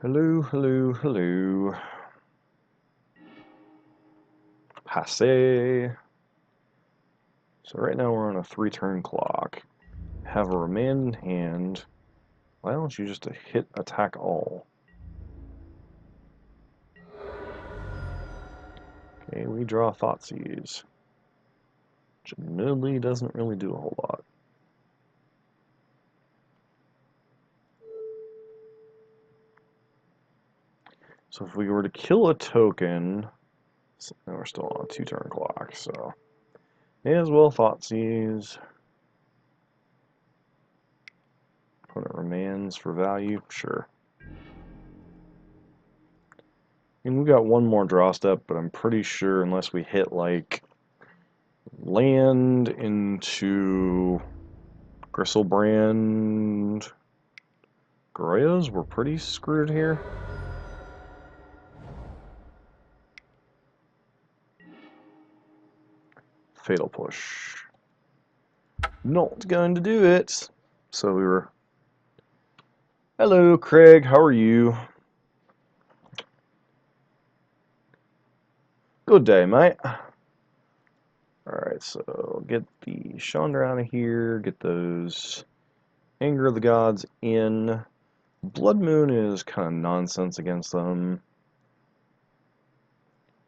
Hello. Passe. So right now we're on a 3-turn clock. Have a Remand in hand. Why don't you just hit attack all? Okay, we draw Thoughtseize. Which admittedly doesn't really do a whole lot. So if we were to kill a token, now we're still on a 2-turn clock, so may as well Thoughtseize. Opponent Remands for value, sure. And we got one more draw step, but I'm pretty sure unless we hit like land into Gristlebrand Goryo's, we're pretty screwed here. Fatal Push. Not going to do it. So we were... Hello, Craig. How are you? Good day, mate. Alright, so get the Chandra out of here. Get those Anger of the Gods in. Blood Moon is kind of nonsense against them.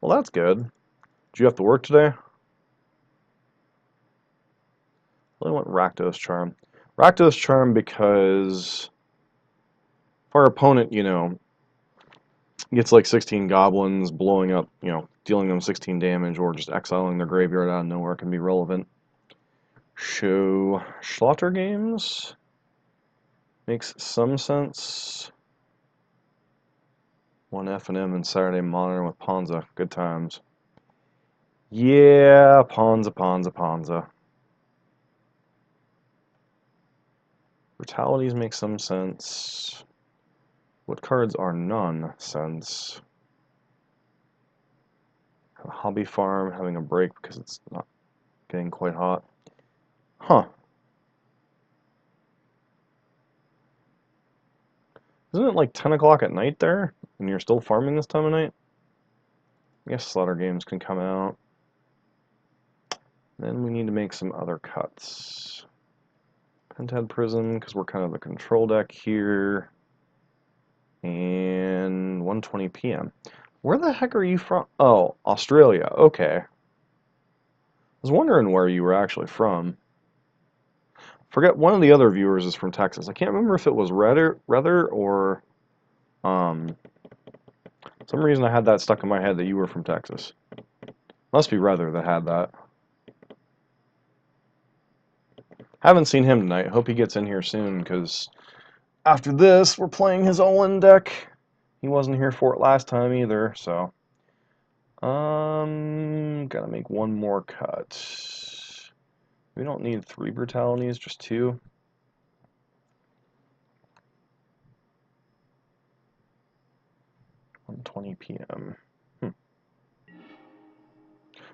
Well, that's good. Did you have to work today? I want Rakdos Charm. Rakdos Charm because if our opponent, you know, gets like 16 goblins, blowing up, you know, dealing them 16 damage, or just exiling their graveyard out of nowhere can be relevant. Show Schlatter Games. Makes some sense. 1 F&M and Saturday Modern with Ponza. Good times. Yeah, Ponza. Brutalities make some sense. What cards are nonsense? Hobby Farm having a break because it's not getting quite hot. Huh. Isn't it like 10 o'clock at night there? And you're still farming this time of night? I guess slaughter games can come out. Then we need to make some other cuts. Pentad Prison, because we're kind of the control deck here. And 1:20 p.m. Where the heck are you from? Oh, Australia. Okay. I was wondering where you were actually from. Forget, one of the other viewers is from Texas. I can't remember if it was Redder or some reason I had that stuck in my head that you were from Texas. Must be Redder that had that. Haven't seen him tonight. Hope he gets in here soon, because after this, we're playing his all-in deck. He wasn't here for it last time either, so. Gotta make one more cut. We don't need 3 brutalities, just 2. $1:20 p.m. So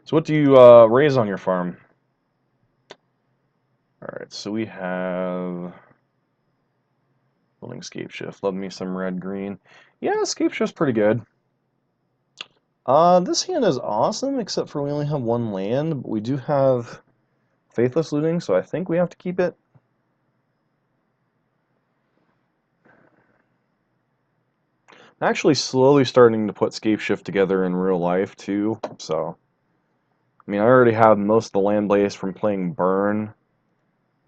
what do you raise on your farm? Alright, so we have building Scape Shift. Love me some red-green. Yeah, Scape Shift's pretty good. This hand is awesome, except for we only have 1 land, but we do have Faithless Looting, so I think we have to keep it. I'm actually slowly starting to put Scape Shift together in real life, too, so. I mean, I already have most of the land base from playing Burn,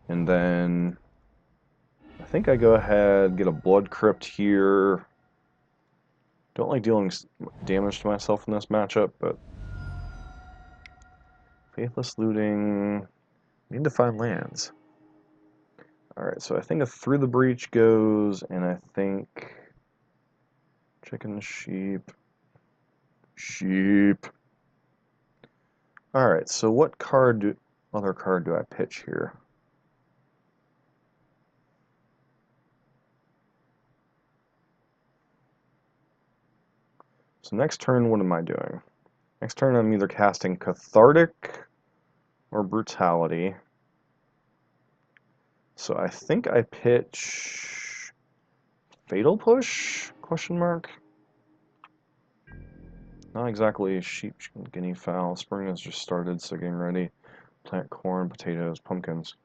and then I think I go ahead, get a Blood Crypt here. Don't like dealing damage to myself in this matchup, but Faithless Looting. Need to find lands. Alright, so I think a Through the Breach goes, and I think chicken, sheep. Alright, so what other card do I pitch here? So next turn, what am I doing? Next turn, I'm either casting Cathartic or Brutality. So I think I pitch Fatal Push? Question mark. Not exactly sheep, guinea fowl. Spring has just started, so getting ready. Plant corn, potatoes, pumpkins.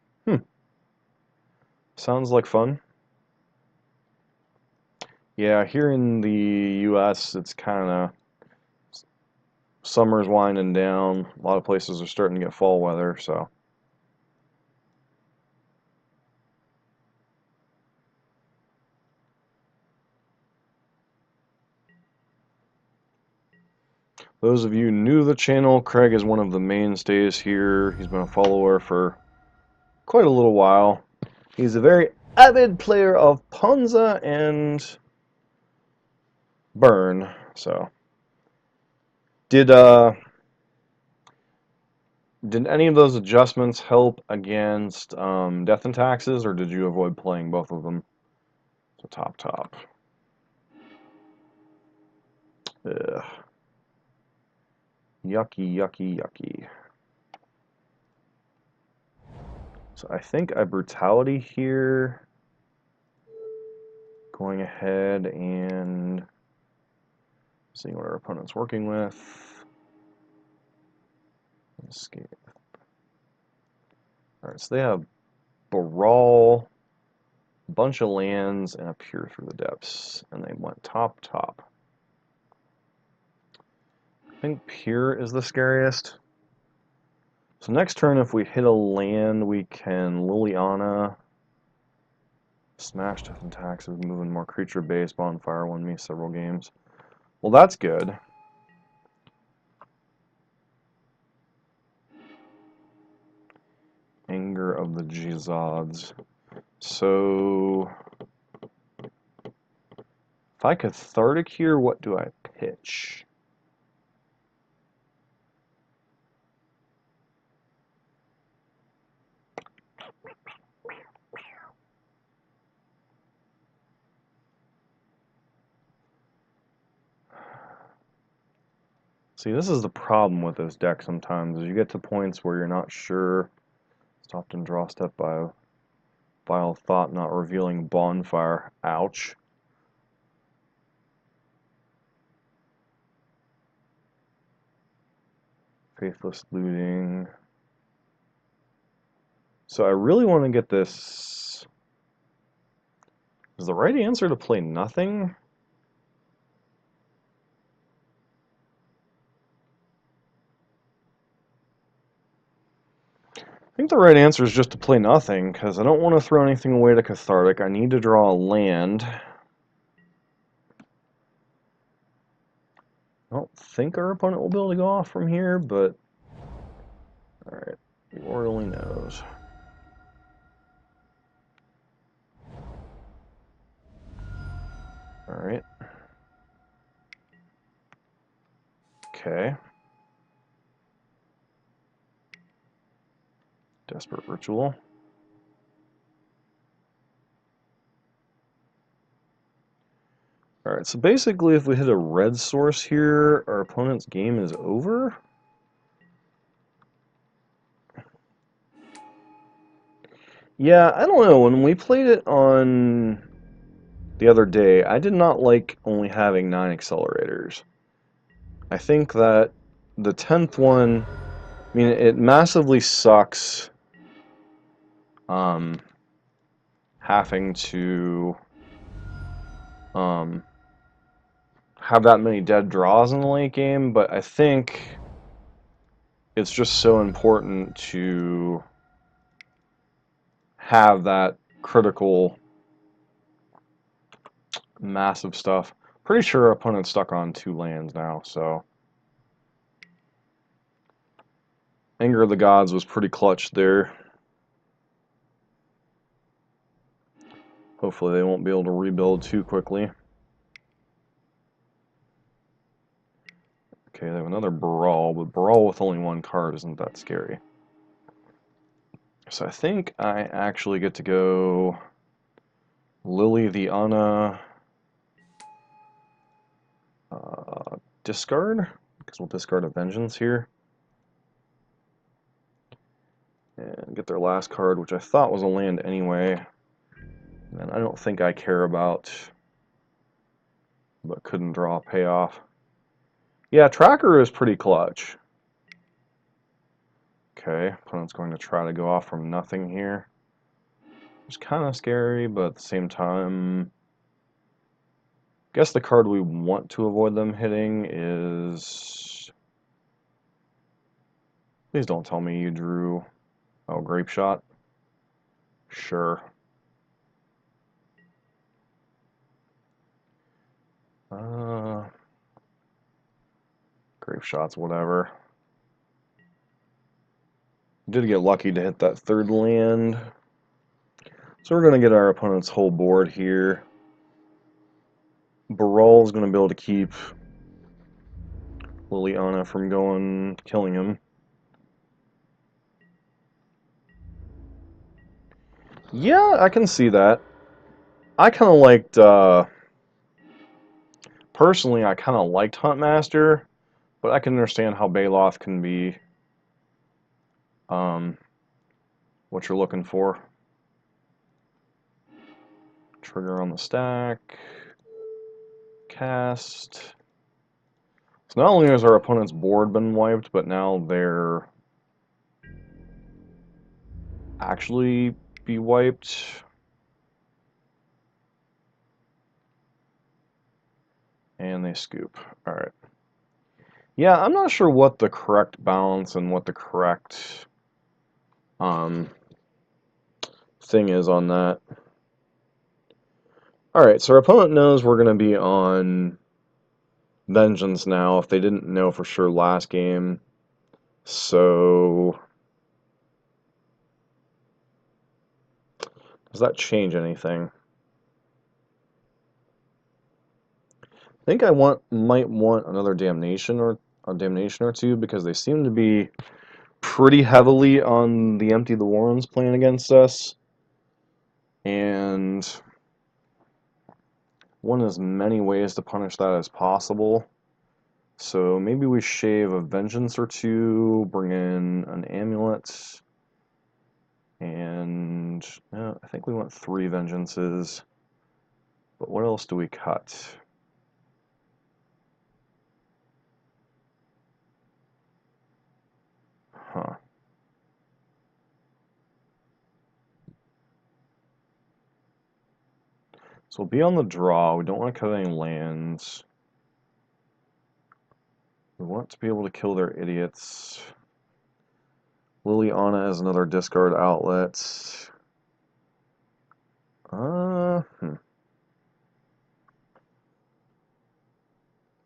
Sounds like fun. Yeah, here in the U.S., it's kind of summer's winding down. A lot of places are starting to get fall weather, so. Those of you new to the channel, Craig is one of the mainstays here. He's been a follower for quite a little while. He's a very avid player of Ponza and Burn, so. Did any of those adjustments help against Death and Taxes, or did you avoid playing both of them? So top. Ugh. Yucky. So I think I Brutality here. Going ahead and seeing what our opponent's working with. Escape. Alright, so they have Baral, a bunch of lands, and a Peer Through the Depths. And they went top. I think Peer is the scariest. So next turn, if we hit a land, we can Liliana, Smash Death and Taxes, moving more creature base, Bonfire won me several games. Well, that's good. Anger of the Jizods. So if I Cathartic here, what do I pitch? See, this is the problem with this deck sometimes, is you get to points where you're not sure. Stopped and draw step by Vile Thought, not revealing Bonfire. Ouch. Faithless Looting. So I really want to get this. Is the right answer to play nothing? I think the right answer is just to play nothing, because I don't want to throw anything away to Cathartic. I need to draw a land. I don't think our opponent will be able to go off from here, but... Alright, Lord only knows. Alright. Okay. Desperate Ritual. Alright, so basically if we hit a red source here, our opponent's game is over? Yeah, I don't know. When we played it on the other day, I did not like only having 9 accelerators. I think that the 10th one, I mean, it massively sucks having to have that many dead draws in the late game, but I think it's just so important to have that critical massive stuff. Pretty sure our opponent's stuck on 2 lands now, so Anger of the Gods was pretty clutch there. Hopefully they won't be able to rebuild too quickly. Okay, they have another Brawl, but Brawl with only 1 card isn't that scary. So I think I actually get to go Lily the Anna discard, because we'll discard a Vengeance here. And get their last card, which I thought was a land anyway. And I don't think I care about, but couldn't draw a payoff. Yeah, Tracker is pretty clutch. Okay, opponent's going to try to go off from nothing here. It's kind of scary, but at the same time, I guess the card we want to avoid them hitting is... Please don't tell me you drew... Oh, Grape Shot? Sure. Grape Shot's whatever. Did get lucky to hit that 3rd land. So we're going to get our opponent's whole board here. Baral's going to be able to keep Liliana from killing him. Yeah, I can see that. I kind of liked, personally, I kind of liked Huntmaster, but I can understand how Baloth can be what you're looking for. Trigger on the stack. Cast. So not only has our opponent's board been wiped, but now they're actually be wiped. And they scoop. Alright. Yeah, I'm not sure what the correct balance and what the correct thing is on that. Alright, so our opponent knows we're going to be on Vengeance now, if they didn't know for sure last game. So... does that change anything? I think I might want another Damnation or a Damnation or two, because they seem to be pretty heavily on the Empty the Warrens playing against us. And want as many ways to punish that as possible. So maybe we shave a Vengeance or two, bring in an Amulet, and I think we want 3 Vengeances. But what else do we cut? Huh. So we'll be on the draw. We don't want to cut any lands. We want to be able to kill their idiots. Liliana has another discard outlet.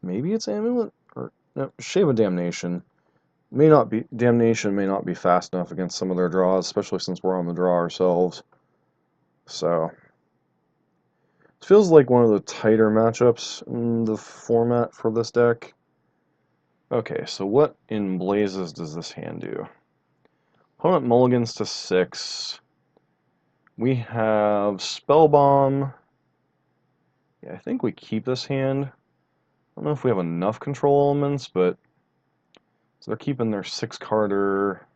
Maybe it's Amulet? Or no, Shave of Damnation. Damnation may not be fast enough against some of their draws, especially since we're on the draw ourselves. So it feels like one of the tighter matchups in the format for this deck. Okay, so what in blazes does this hand do? Opponent mulligans to 6. We have Spellbomb. Yeah, I think we keep this hand. I don't know if we have enough control elements, but so they're keeping their 6-carder.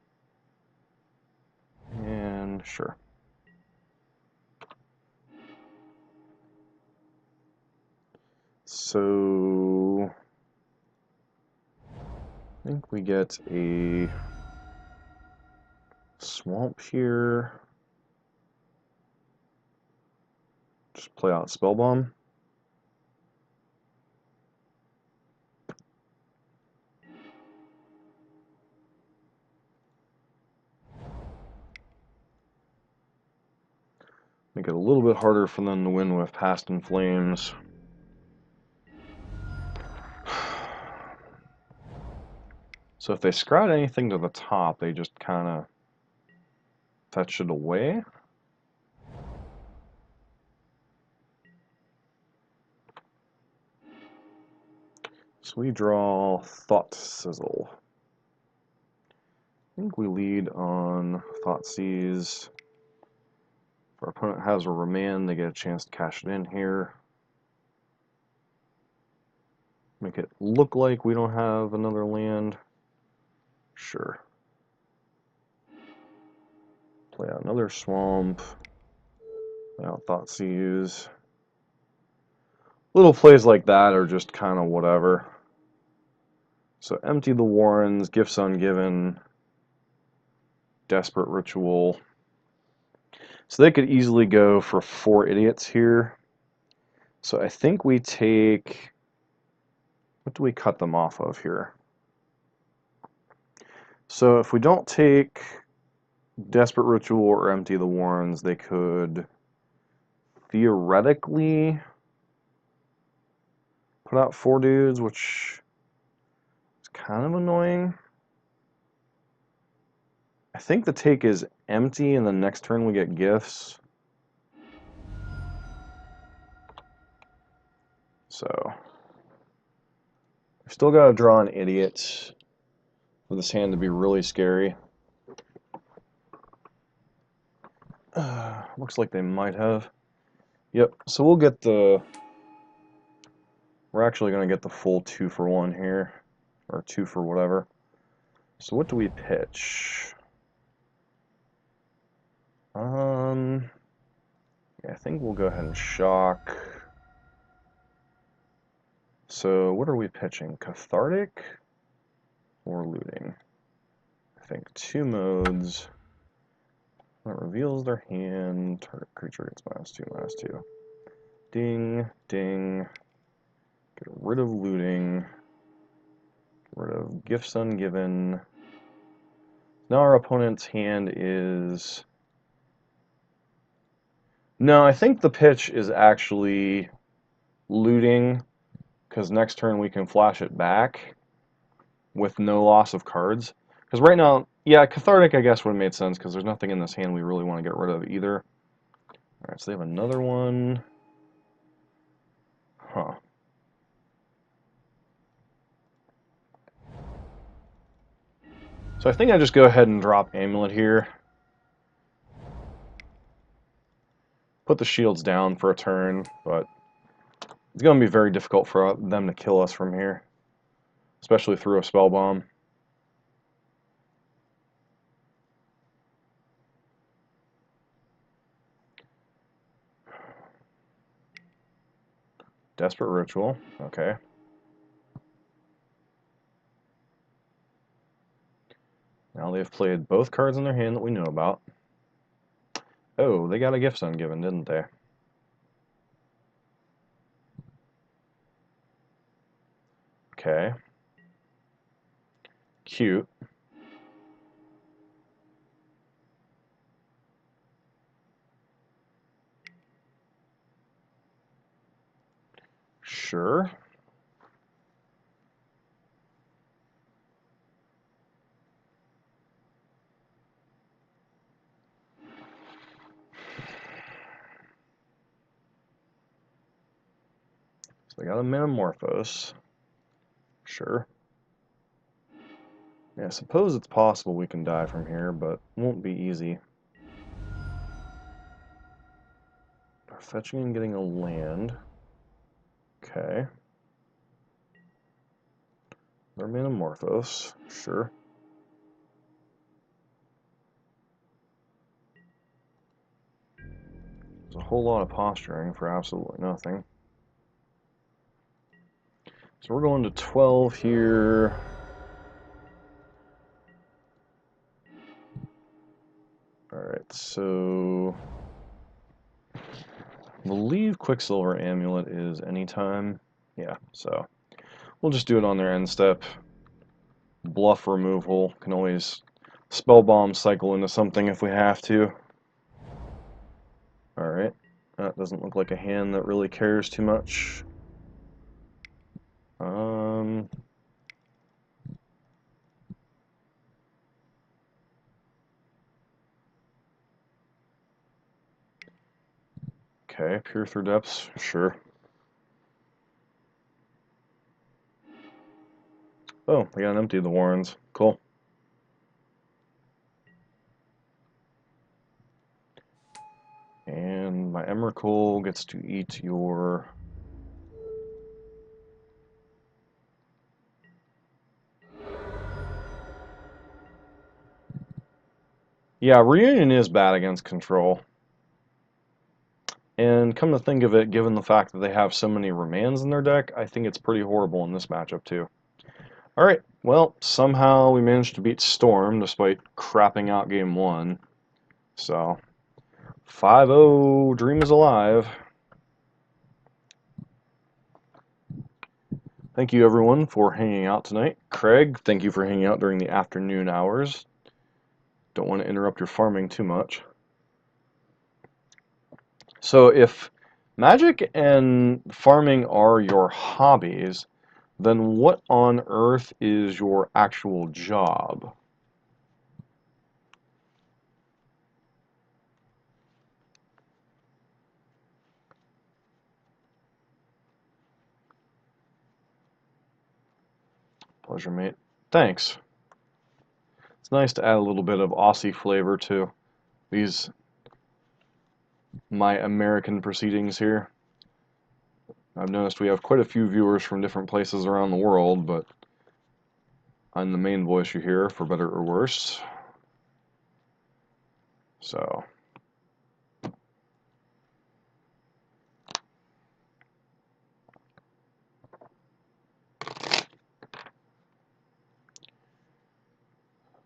And sure. So I think we get a swamp here. Just play out Spellbomb. Make it a little bit harder for them to win with Past in Flames. So if they scry anything to the top, they just kind of fetch it away. So we draw Thought Sizzle. I think we lead on Thoughtseize. If our opponent has a Remand, they get a chance to cash it in here. Make it look like we don't have another land. Sure. Play out another Swamp. Play out Thoughtseize. Little plays like that are just kind of whatever. So empty the Warrens, Gifts Ungiven, Desperate Ritual. So they could easily go for 4 idiots here. So I think we take... What do we cut them off of here? So if we don't take Desperate Ritual or Empty the Warrens, they could theoretically put out 4 dudes, which is kind of annoying. I think the take is empty, and the next turn we get gifts. So we still got to draw an idiot for this hand to be really scary. Looks like they might have. Yep, so we'll get the... We're actually going to get the full 2 for 1 here. Or 2 for whatever. So what do we pitch? Yeah, I think we'll go ahead and shock. So what are we pitching? Cathartic or looting? I think 2 modes. That reveals their hand. Target creature gets -2/-2. Ding, ding. Get rid of looting. Get rid of Gifts Ungiven. Now our opponent's hand is... No, I think the pitch is actually looting, because next turn we can flash it back with no loss of cards. Because right now, yeah, Cathartic I guess would have made sense, because there's nothing in this hand we really want to get rid of either. Alright, so they have another one. Huh. So I think I just go ahead and drop Amulet here. Put the shields down for a turn, but it's going to be very difficult for them to kill us from here. Especially through a Spellbomb. Desperate Ritual, okay. Now they've played both cards in their hand that we know about. Oh, they got a Gift Ungiven, didn't they? Okay. Cute. Sure. So they got a Metamorphose. Sure. Yeah, I suppose it's possible we can die from here, but it won't be easy. By fetching and getting a land. Okay. They're Metamorphose. Sure. There's a whole lot of posturing for absolutely nothing. So we're going to 12 here. Alright, so I believe Quicksilver Amulet is anytime. Yeah, so we'll just do it on their end step. Bluff removal. Can always spell bomb cycle into something if we have to. Alright, that doesn't look like a hand that really cares too much. Okay, Peer Through Depths, sure. Oh, I got an Empty of the Warrens. Cool. And my Emrakul gets to eat your... Yeah, Reunion is bad against control. And come to think of it, given the fact that they have so many Remands in their deck, I think it's pretty horrible in this matchup too. Alright, well, somehow we managed to beat Storm despite crapping out game 1. So, 5-0, Dream is alive. Thank you everyone for hanging out tonight. Craig, thank you for hanging out during the afternoon hours. Don't want to interrupt your farming too much. So if Magic and farming are your hobbies, then what on earth is your actual job? Pleasure, mate. Thanks. It's nice to add a little bit of Aussie flavor to these my American proceedings here. I've noticed we have quite a few viewers from different places around the world, but I'm the main voice you hear, for better or worse. So,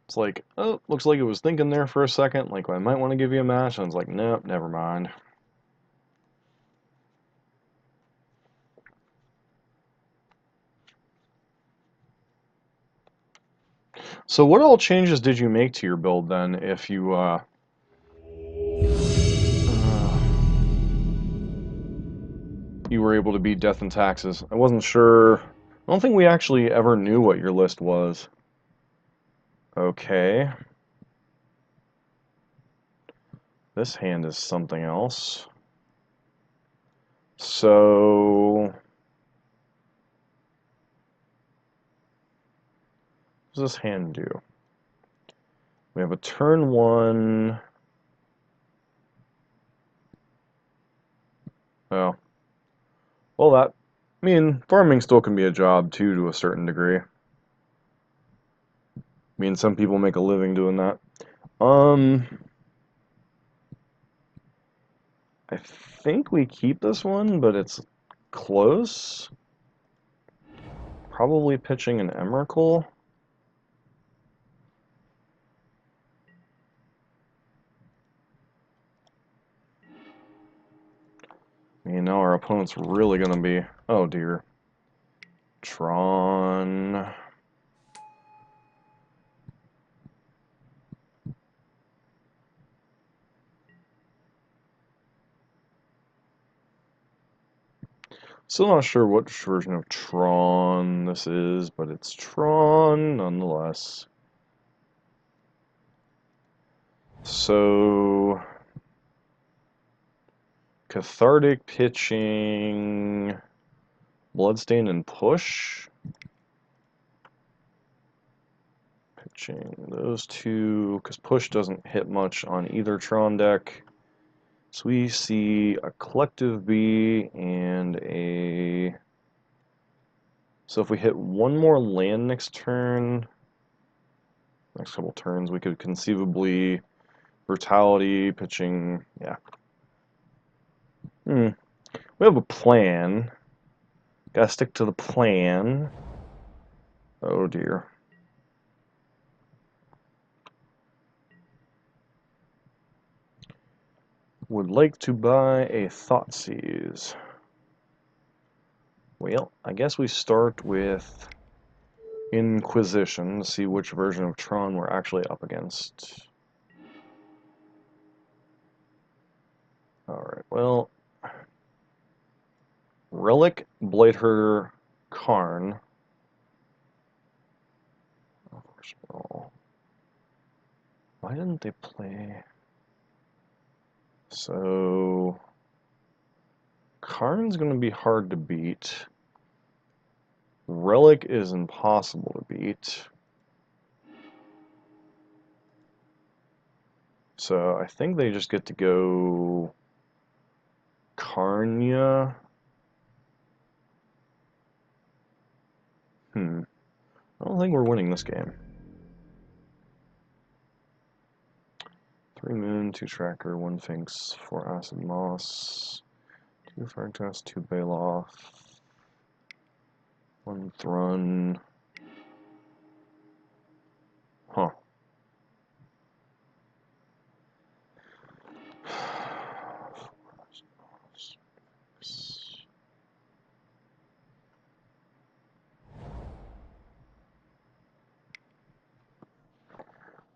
it's like, oh, looks like it was thinking there for a second, like I might want to give you a match, and it's like, nope, never mind. So what all changes did you make to your build then, if you you were able to beat Death and Taxes? I wasn't sure. I don't think we actually ever knew what your list was. Okay. This hand is something else. So... what does this hand do? We have a turn 1... oh. Well, that... I mean, farming still can be a job, too, to a certain degree. I mean, some people make a living doing that. I think we keep this one, but it's close. Probably pitching an Emrakul. You know, our opponent's really gonna be... Oh, dear. Tron... Still not sure which version of Tron this is, but it's Tron nonetheless. So... Cathartic, pitching... Bloodstain and push? Pitching those two, because push doesn't hit much on either Tron deck. So we see a collective B and a... So if we hit one more land next turn, next couple turns, we could conceivably brutality, pitching, yeah. We have a plan. Gotta stick to the plan. Oh dear. Would like to buy a Thoughtseize. Well, I guess we start with Inquisition to see which version of Tron we're actually up against. Alright, well... Relic, Blighter, Karn. Why didn't they play... So... Karn's going to be hard to beat. Relic is impossible to beat. So I think they just get to go Karnya. I don't think we're winning this game. 3 Moon, 2 Tracker, 1 Finks, 4 Acid Moss, 2 Fractus, 2 Baloth, 1 Thrun. Huh.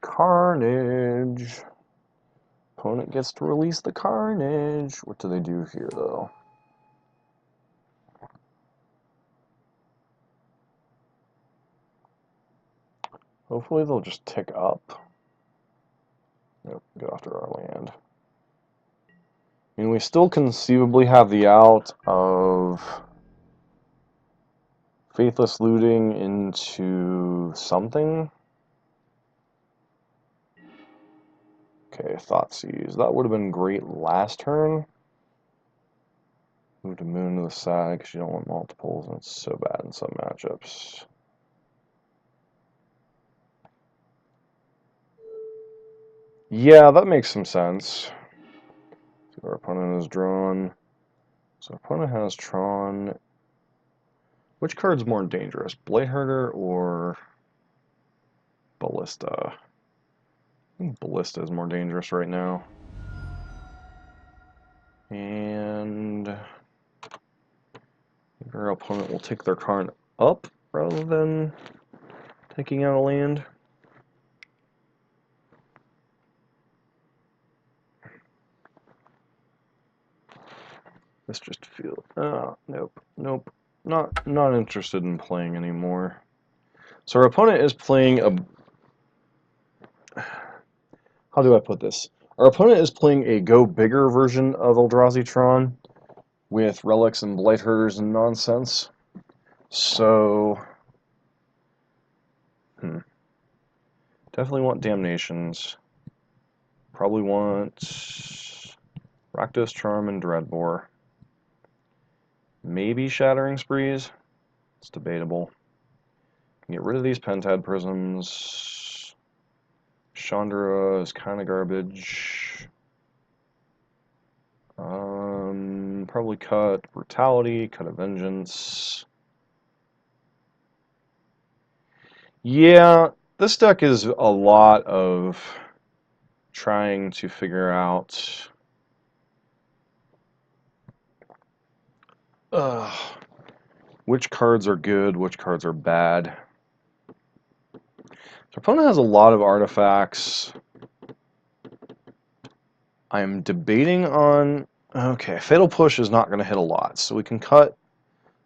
Carnage. Opponent gets to release the Carnage. What do they do here, though? Hopefully they'll just tick up. Nope, go after our land. I mean, we still conceivably have the out of Faithless Looting into something. Okay, Thoughtseize. That would have been great last turn. Move to Moon to the side because you don't want multiples, and it's so bad in some matchups. Yeah, that makes some sense. So our opponent is drawn. So our opponent has Tron. Which card's more dangerous, Bladeherder or Ballista? I think Ballista is more dangerous right now. And our opponent will take their card up rather than taking out a land. This just feels... nope. Not interested in playing anymore. So our opponent is playing a... How do I put this? Our opponent is playing a go bigger version of Eldrazi Tron with relics and blight herders and nonsense. So... Definitely want Damnations. Probably want Rakdos Charm and Dreadbore. Maybe Shattering Sprees. It's debatable. Can get rid of these Pentad Prisms. Chandra is kind of garbage. Probably cut Brutality, cut a Vengeance. Yeah, this deck is a lot of trying to figure out Which cards are good, which cards are bad. Our opponent has a lot of artifacts. I'm debating on... Okay, Fatal Push is not going to hit a lot, so we can cut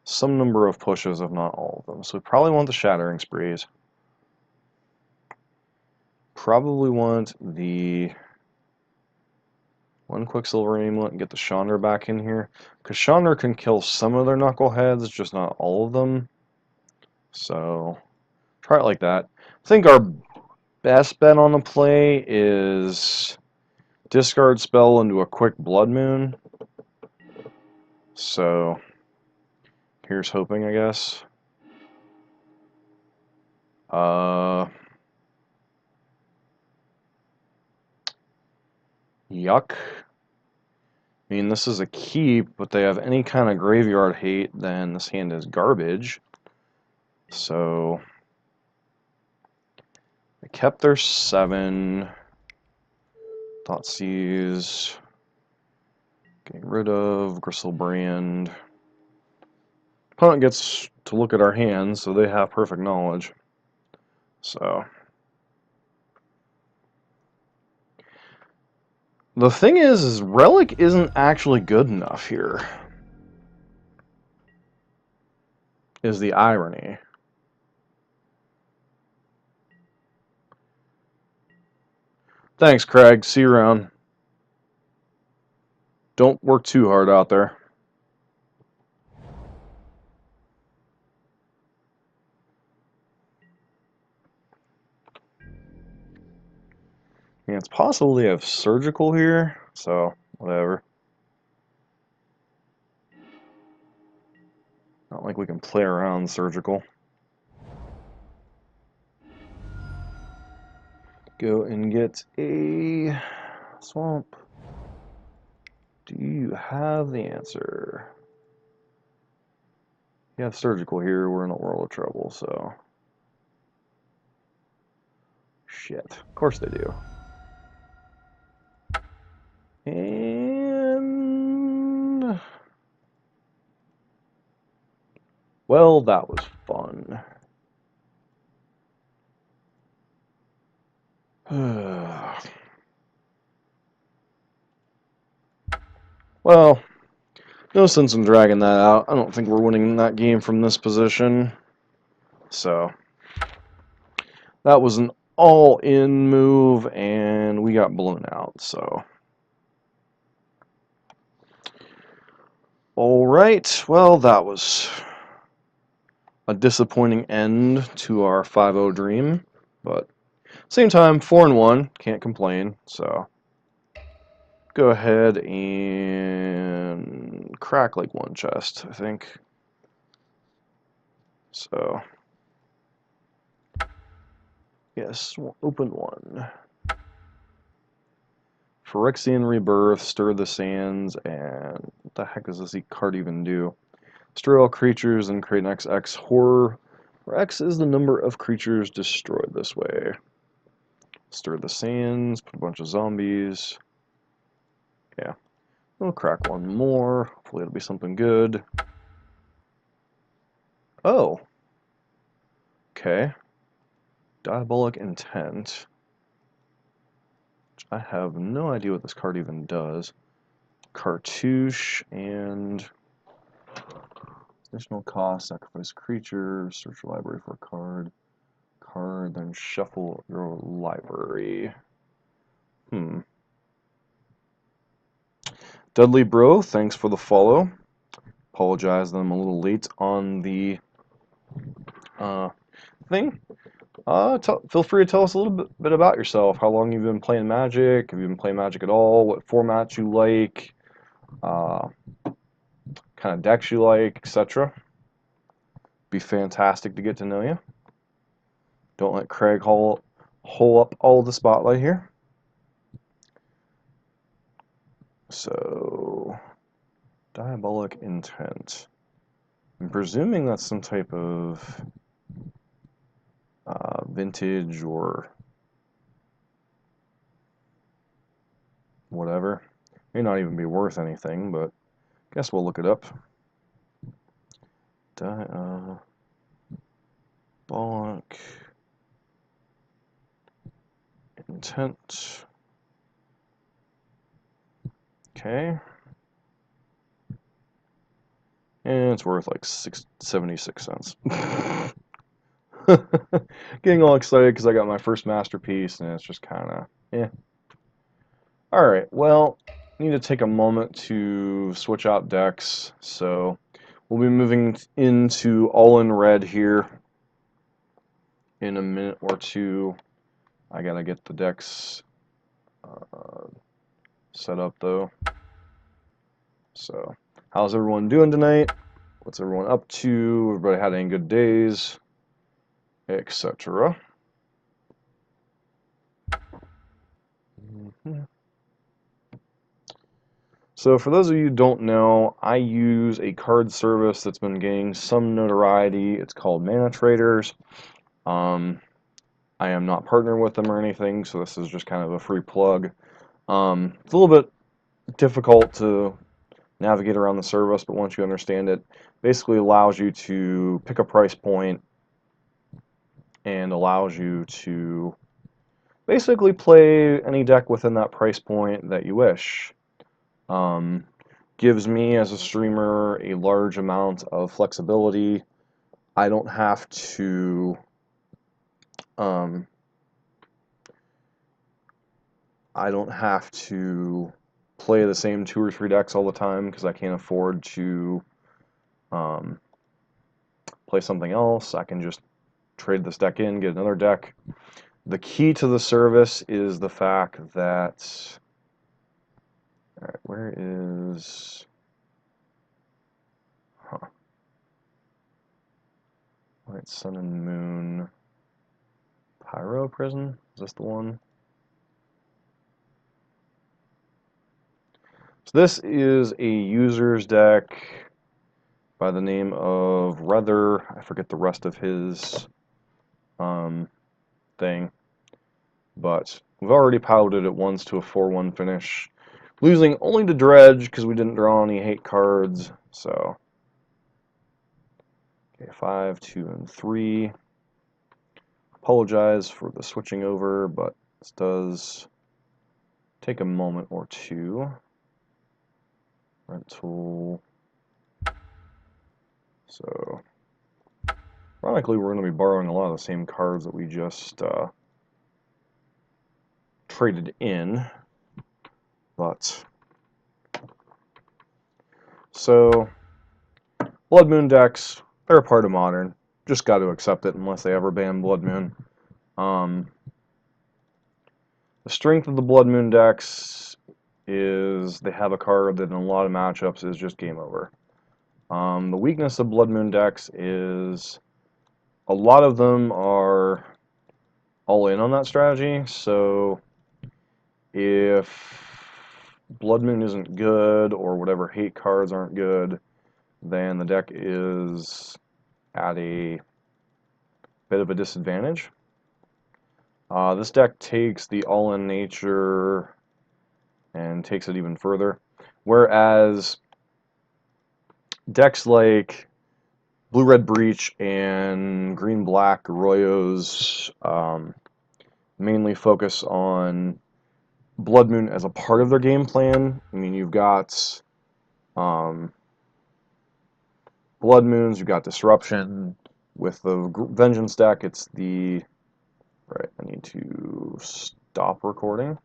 some number of pushes, if not all of them. So we probably want the Shattering Sprees. Probably want the one Quicksilver Amulet and get the Chandra back in here. Because Chandra can kill some of their Knuckleheads, just not all of them. So, try it like that. I think our best bet on the play is discard spell into a quick Blood Moon. So, here's hoping, I guess. Yuck. I mean, this is a keep, but they have any kind of graveyard hate, then this hand is garbage. So, they kept their 7. Thoughtseize. Getting rid of Gristlebrand. Opponent gets to look at our hands, so they have perfect knowledge. So, the thing is Relic isn't actually good enough here, is the irony. Thanks, Craig. See you around. Don't work too hard out there. I mean, it's possible they have Surgical here, so whatever. Not like we can play around Surgical. Go and get a Swamp. Do you have the answer? You have Surgical here, we're in a world of trouble, so... Shit. Of course they do. And... Well, that was fun. Well, no sense in dragging that out. I don't think we're winning that game from this position. So, that was an all-in move, and we got blown out, so... Alright, well, that was a disappointing end to our 5-0 dream, but same time, 4-1, can't complain, so... Go ahead and crack like one chest, I think. So, yes, we'll open one. Phyrexian Rebirth, Stir the Sands, and what the heck does this card even do? Destroy all creatures and create an XX horror, where X is the number of creatures destroyed this way. Stir the Sands, put a bunch of zombies. Yeah, we'll crack one more. Hopefully it'll be something good. Oh. Okay. Diabolic Intent. Which I have no idea what this card even does. Cartouche and additional cost, sacrifice creature, search your library for a card, then shuffle your library. Dudley Bro, thanks for the follow. Apologize that I'm a little late on the thing. Feel free to tell us a little bit about yourself. How long you've been playing Magic? Have you been playing Magic at all? What formats you like? Kind of decks you like, etc. Be fantastic to get to know you. Don't let Craig hole up all the spotlight here. So, Diabolic Intent. I'm presuming that's some type of vintage or whatever. May not even be worth anything, but I guess we'll look it up. Bollock. Intent. Okay. And it's worth like 76 cents. Getting all excited because I got my first masterpiece, and it's just kind of, eh. Alright, well, I need to take a moment to switch out decks, so we'll be moving into all in red here in a minute or two. I gotta get the decks set up though. So, how's everyone doing tonight? What's everyone up to? Everybody had any good days? Etc. So for those of you who don't know, I use a card service that's been gaining some notoriety. It's called Mana Traders. I am not partnered with them or anything, so this is just kind of a free plug. It's a little bit difficult to navigate around the service, but once you understand it, basically allows you to pick a price point and allows you to basically play any deck within that price point that you wish. Gives me as a streamer a large amount of flexibility. I don't have to play the same 2 or 3 decks all the time because I can't afford to play something else. I can just trade this deck in, get another deck. The key to the service is the fact that, alright, where is, Light, Sun, and Moon, Pyro Prison? Is this the one? So this is a user's deck by the name of Rether. I forget the rest of his thing, but we've already piloted it once to a 4-1 finish, losing only to Dredge because we didn't draw any hate cards. So, okay, 5, 2, and 3. Apologize for the switching over, but this does take a moment or two. Rental. So, ironically, we're going to be borrowing a lot of the same cards that we just traded in, but so Blood Moon decks, they're a part of Modern. Just got to accept it unless they ever ban Blood Moon. The strength of the Blood Moon decks is they have a card that in a lot of matchups is just game over. The weakness of Blood Moon decks is a lot of them are all in on that strategy, so if Blood Moon isn't good or whatever hate cards aren't good, then the deck is at a bit of a disadvantage. This deck takes the all-in nature and takes it even further, whereas decks like Blue-Red Breach and Green-Black Arroyos mainly focus on Blood Moon as a part of their game plan. I mean, you've got Blood Moons, you've got Disruption. With the Vengence deck, it's the... Right, I need to stop recording.